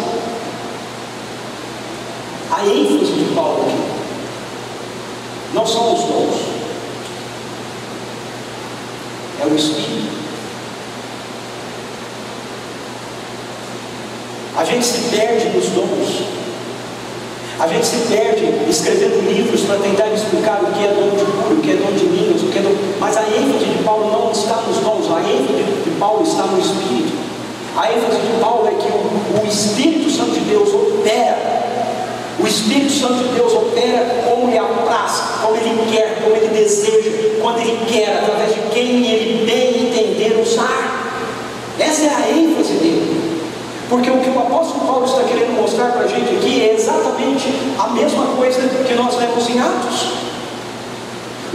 A ênfase de Paulo aqui não são os dons, é o Espírito. A gente se perde nos dons, a gente se perde escrevendo livros para tentar explicar o que é dom de cura, o que é dom de línguas, o que é dom... Mas a ênfase de Paulo não está nos dons, a ênfase de Paulo está no Espírito. A ênfase de Paulo é que o Espírito Santo de Deus opera. O Espírito Santo de Deus opera como lhe apraz, como Ele quer, como Ele deseja, quando Ele quer, através de quem Ele bem entender usar. Essa é a ênfase dele. Porque o que o apóstolo Paulo está querendo mostrar para a gente aqui é exatamente a mesma coisa que nós lemos em Atos.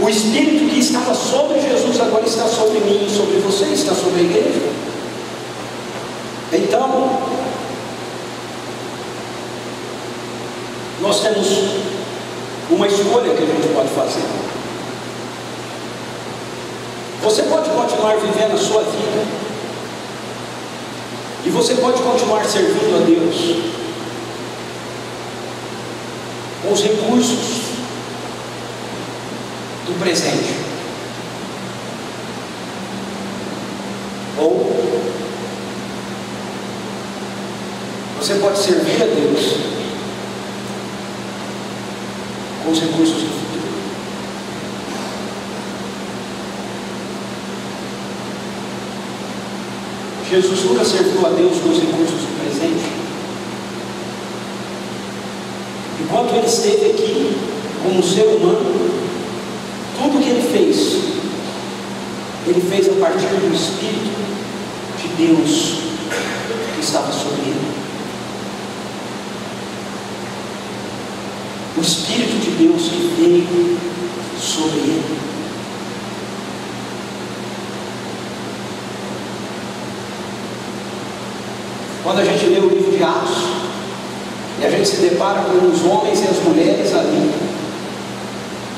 O Espírito que estava sobre Jesus agora está sobre mim, sobre você, está sobre a igreja. Então, nós temos uma escolha que a gente pode fazer. Você pode continuar vivendo a sua vida, e você pode continuar servindo a Deus com os recursos do presente, ou você pode servir a Deus com os recursos do futuro. Jesus nunca serviu a Deus com os recursos do presente. Enquanto Ele esteve aqui como ser humano, tudo que Ele fez a partir do Espírito de Deus que estava sobre Ele. O Espírito de Deus que veio sobre Ele. Quando a gente lê o livro de Atos, e a gente se depara com os homens e as mulheres ali,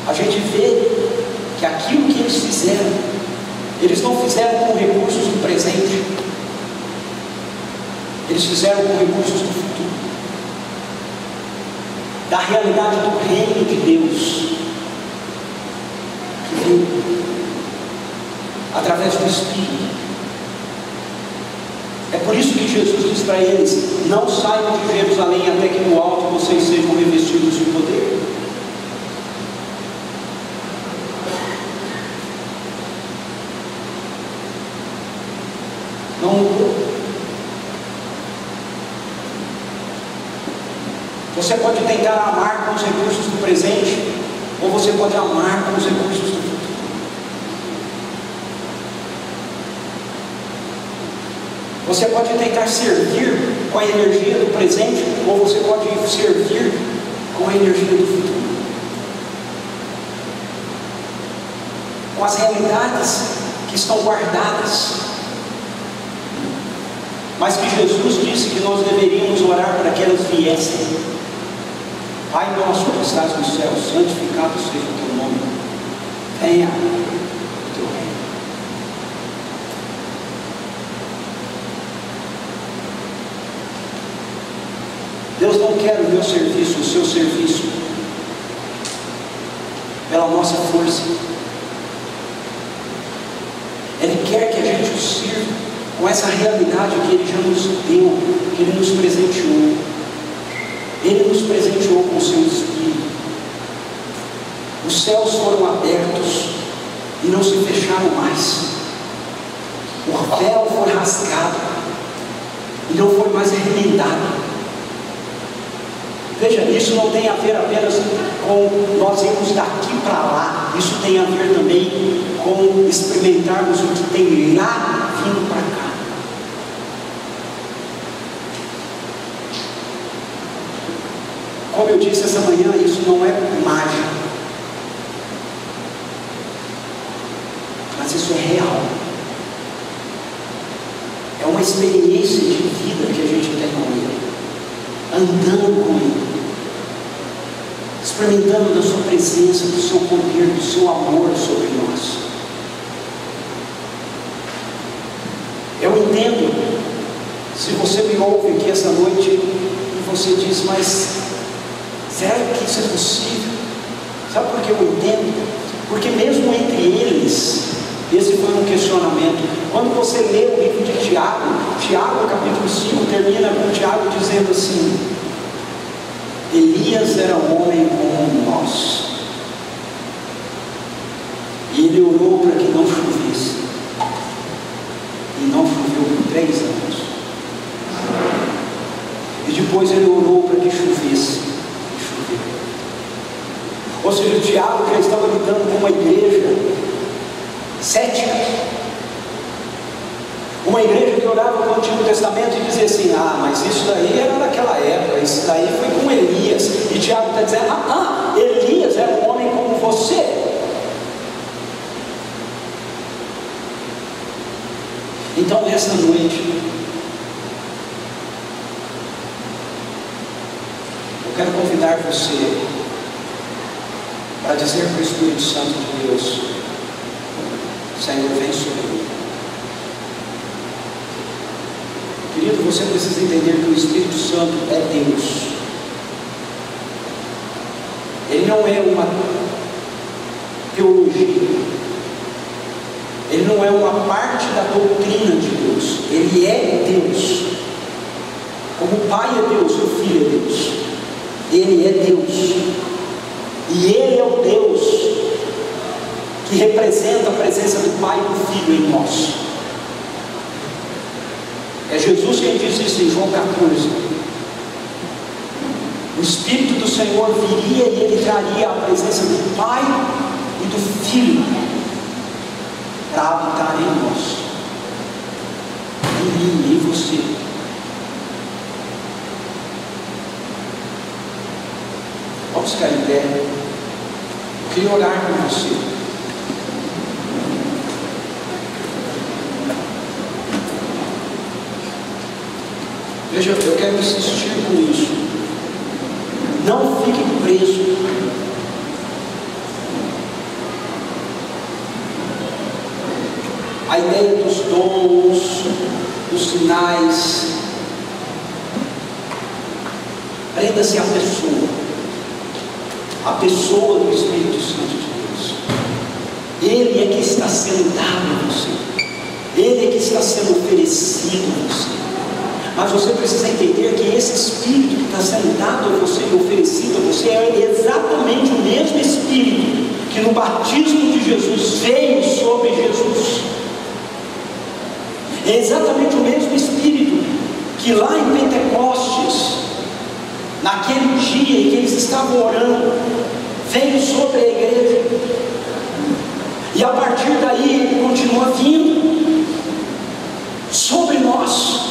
a gente vê que aquilo que eles fizeram, eles não fizeram com recursos do presente, eles fizeram com recursos do futuro, da realidade do reino de Deus, que veio através do Espírito. É por isso que Jesus diz para eles: não saiam de Jerusalém até que no alto vocês sejam revestidos de poder. Não mudou. Você pode tentar amar com os recursos do presente, ou você pode amar com os recursos do futuro. Você pode tentar servir com a energia do presente, ou você pode servir com a energia do futuro. Com as realidades que estão guardadas, mas que Jesus disse que nós deveríamos orar para que elas viessem. Pai nosso que estás no céu, santificado seja o teu nome. Venha o teu reino. Deus não quer o meu serviço, o seu serviço, pela nossa força. Ele quer que a gente o sirva com essa realidade que Ele já nos deu, que Ele nos presenteou. Ele nos presenteou com o seu Espírito. Os céus foram abertos e não se fecharam mais. O véu foi rasgado e não foi mais remendado. Veja, isso não tem a ver apenas com nós irmos daqui para lá. Isso tem a ver também com experimentarmos o que tem lá vindo para cá. Como eu disse essa manhã, isso não é mágica, mas isso é real. É uma experiência de vida que a gente tem com Ele, andando com Ele, experimentando da sua presença, do seu poder, do seu amor sobre nós. Eu entendo, se você me ouve aqui essa noite e você diz, mas será que isso é possível? Sabe por que eu entendo? Porque mesmo entre eles, esse foi um questionamento. Quando você lê o livro de Tiago capítulo 5, termina com Tiago dizendo assim: Elias era um homem como nós, e ele orou para que não chovesse, e não choveu por 3 anos, e depois ele orou para que chovesse. Ou seja, Tiago já estava lidando com uma igreja cética, uma igreja que orava para o Antigo Testamento e dizia assim: ah, mas isso daí era daquela época, isso daí foi com Elias. E Tiago está dizendo: Elias era um homem como você. Então nessa noite eu quero convidar você para dizer para o Espírito Santo de Deus: Senhor, vem sobre mim. Querido, você precisa entender que o Espírito Santo é Deus. Ele não é uma teologia, ele não é uma parte da doutrina de Deus, ele é Deus. Como o Pai é Deus, o Filho é Deus, ele é Deus. E Ele é o Deus que representa a presença do Pai e do Filho em nós. É Jesus quem diz isso em João 14. O Espírito do Senhor viria e Ele traria a presença do Pai e do Filho para habitar em nós, em mim, em você. Vamos ficar em pé. Eu queria orar com você. Veja, eu quero insistir com isso. Não fique preso. A ideia dos dons, dos sinais. Prenda-se à pessoa. A pessoa do Espírito Santo de Deus. Ele é que está sendo dado a você. Ele é que está sendo oferecido a você. Mas você precisa entender que esse Espírito que está sendo dado a você e oferecido a você é exatamente o mesmo Espírito que no batismo de Jesus veio sobre Jesus. É exatamente o mesmo Espírito que lá em Pentecostes, naquele dia em que eles estavam orando, veio sobre a igreja, e a partir daí ele continua vindo sobre nós.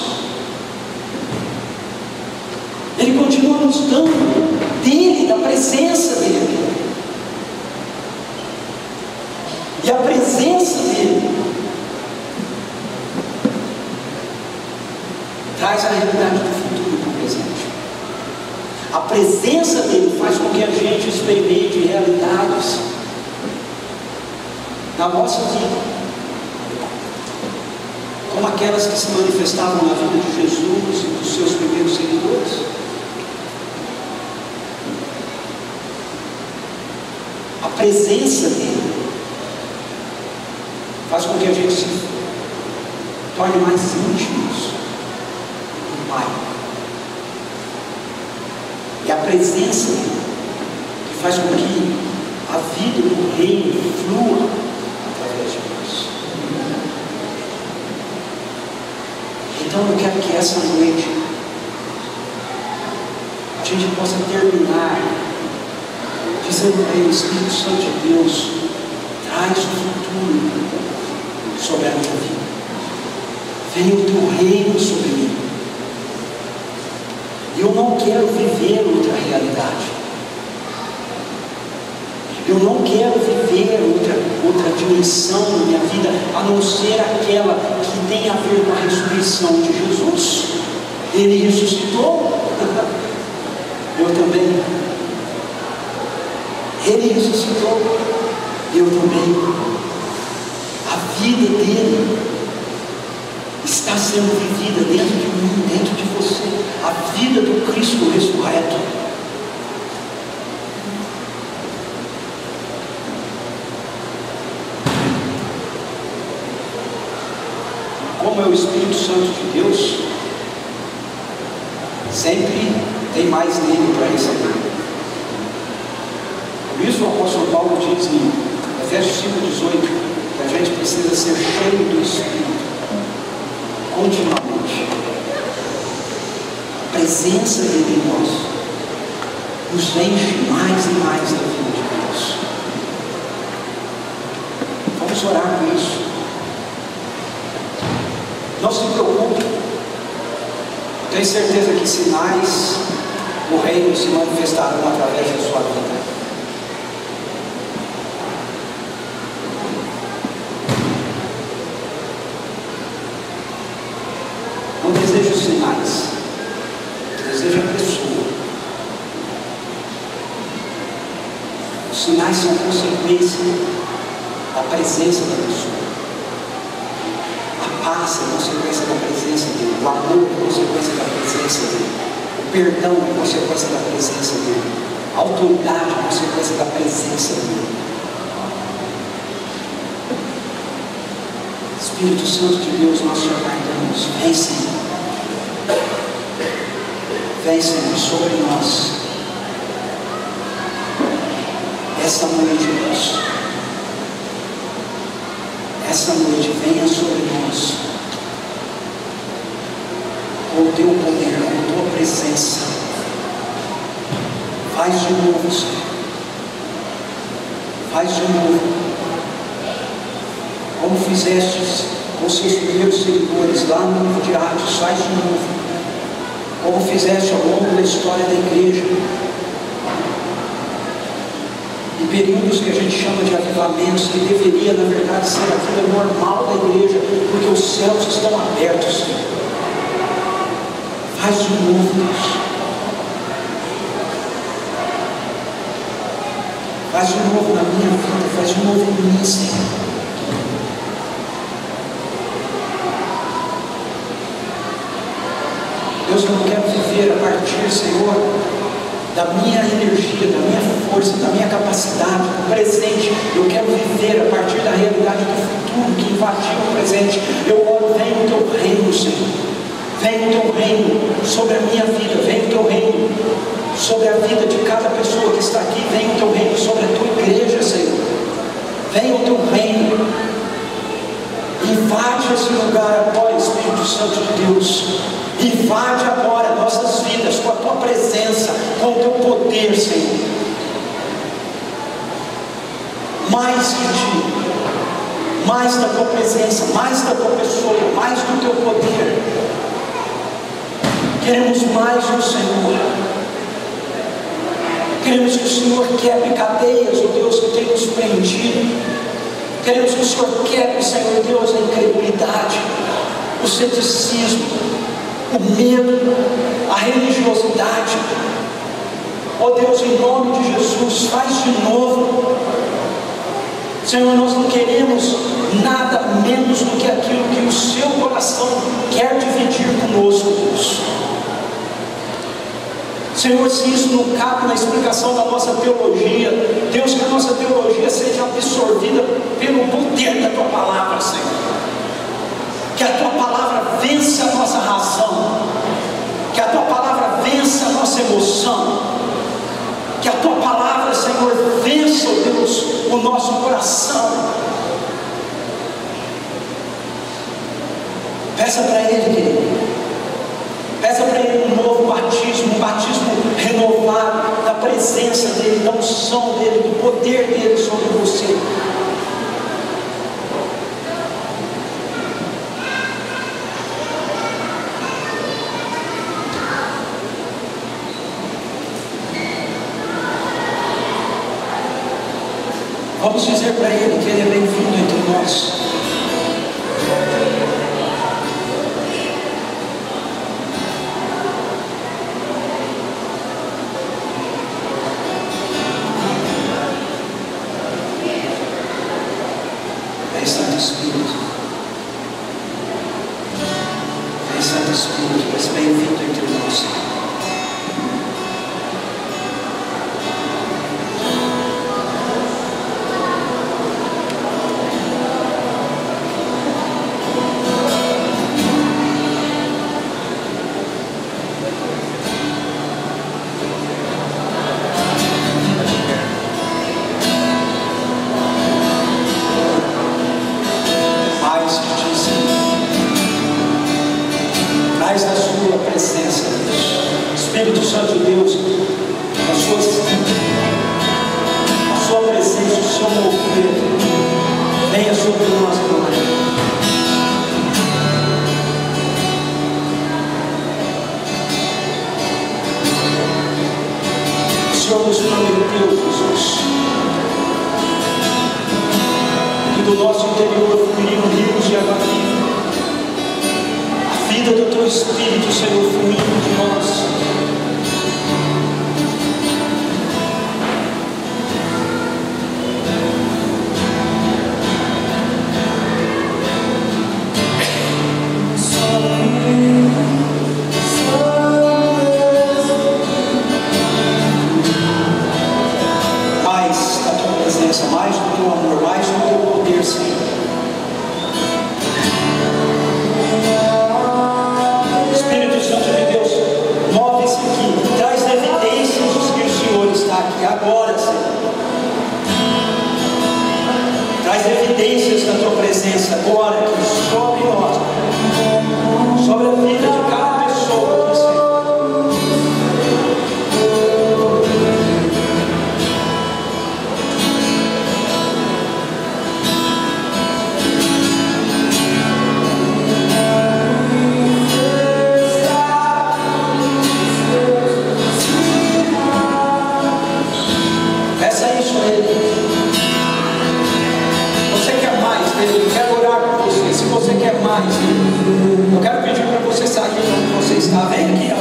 Ele continua nos dando dele, da presença dele. E a presença dele traz a realidade do futuro para o presente. A presença dele faz com que a gente experimente realidades na nossa vida, como aquelas que se manifestavam na vida de Jesus e dos seus primeiros seguidores. A presença dele faz com que a gente se torne mais íntimos do Pai. E a presença dele que faz com que a vida do reino flua através de nós. Então eu quero que essa noite a gente possa terminar dizendo para o Espírito Santo de Deus: traz o futuro sobre a minha vida. Venha o teu reino sobre mim. Eu não quero viver outra realidade. Eu não quero viver outra dimensão na minha vida, a não ser aquela que tem a ver com a ressurreição de Jesus. Ele ressuscitou. Eu também. Ele ressuscitou. Eu também. A vida dele está sendo vivida dentro de mim, dentro de você. A vida do Cristo ressurreto. Como é o Espírito Santo de Deus, sempre tem mais nele para receber. Por isso o apóstolo Paulo diz em Efésios 5,18 que a gente precisa ser cheio do Espírito continuamente. A presença dele em nós nos enche mais e mais da vida de Deus. Vamos orar com isso. Não se preocupe, tenho certeza que sinais do reino se manifestarão através da sua vida. Não desejo sinais, desejo a pessoa. Os sinais são consequência da presença da pessoa. A paz é consequência da presença dele, o amor é consequência da presença dele, o perdão é consequência da presença dele, a autoridade é consequência da presença dele. Espírito Santo de Deus, nós te aguardamos. Vem, Senhor. Vem, Senhor, sobre nós. Essa noite, Deus. Essa noite, venha sobre nós. Com o teu poder, com a tua presença. Faz de novo, Senhor. Faz de novo. Como fizestes com seus primeiros seguidores lá no livro de Atos, faz de novo. Como fizeste ao longo da história da igreja. Em períodos que a gente chama de avivamentos, que deveria, na verdade, ser a vida normal da igreja, porque os céus estão abertos. Faz de novo, Deus. Faz de novo na minha vida, faz de novo em mim, Senhor. Deus, eu não quero viver a partir, Senhor, da minha energia, da minha força, da minha capacidade, do presente. Eu quero viver a partir da realidade do futuro que invadiu o presente. Eu oro, vem o teu reino, Senhor. Vem o teu reino sobre a minha vida, vem o teu reino sobre a vida de cada pessoa que está aqui, vem o teu reino sobre a tua igreja, Senhor. Vem o teu reino. Invade esse lugar agora, Espírito Santo de Deus, invade agora nossas vidas com a Tua presença, com o Teu poder, Senhor. Mais de Ti, mais da Tua presença, mais da Tua pessoa, mais do Teu poder. Queremos mais do Senhor. Queremos que o Senhor quebre cadeias, ó Deus, que tem nos prendido. Queremos que o Senhor quebre, Senhor Deus, a incredulidade, o ceticismo, o medo, a religiosidade. Ó Deus, em nome de Jesus, faz de novo. Senhor, nós não queremos nada menos do que aquilo que o Seu coração quer dividir conosco, Deus. Senhor, se isso não cabe na explicação da nossa teologia, Deus, que a nossa teologia seja absorvida pelo poder da Tua palavra, Senhor. Que a Tua palavra vença a nossa razão, que a Tua palavra vença a nossa emoção, que a Tua palavra, Senhor, vença, Deus, o nosso coração. Peça para Ele, querido. Peça para Ele um novo batismo, um batismo renovado da presença dEle, da unção dEle, do poder dEle sobre você. Vamos dizer para Ele que Ele é bem-vindo entre nós. Santo Espírito, Santo Espírito, és bem-vindo entre nós. Espírito Santo de Deus, a Sua presença, o Seu mover, venha sobre nós agora. O Senhor nos prometeu, Jesus, que do nosso interior fluiriam rios de água viva. A vida do Teu Espírito, Senhor, fluindo de nós. Mais do Teu amor, mais do Teu poder, Senhor. Espírito Santo de Deus, move-se aqui, traz evidências de que o Senhor está aqui agora, Senhor. Traz evidências da Tua presença agora aqui sobre nós, sobre a vida de cada pessoa aqui, Senhor. Eu quero pedir para você sair de onde você está. Vem aqui,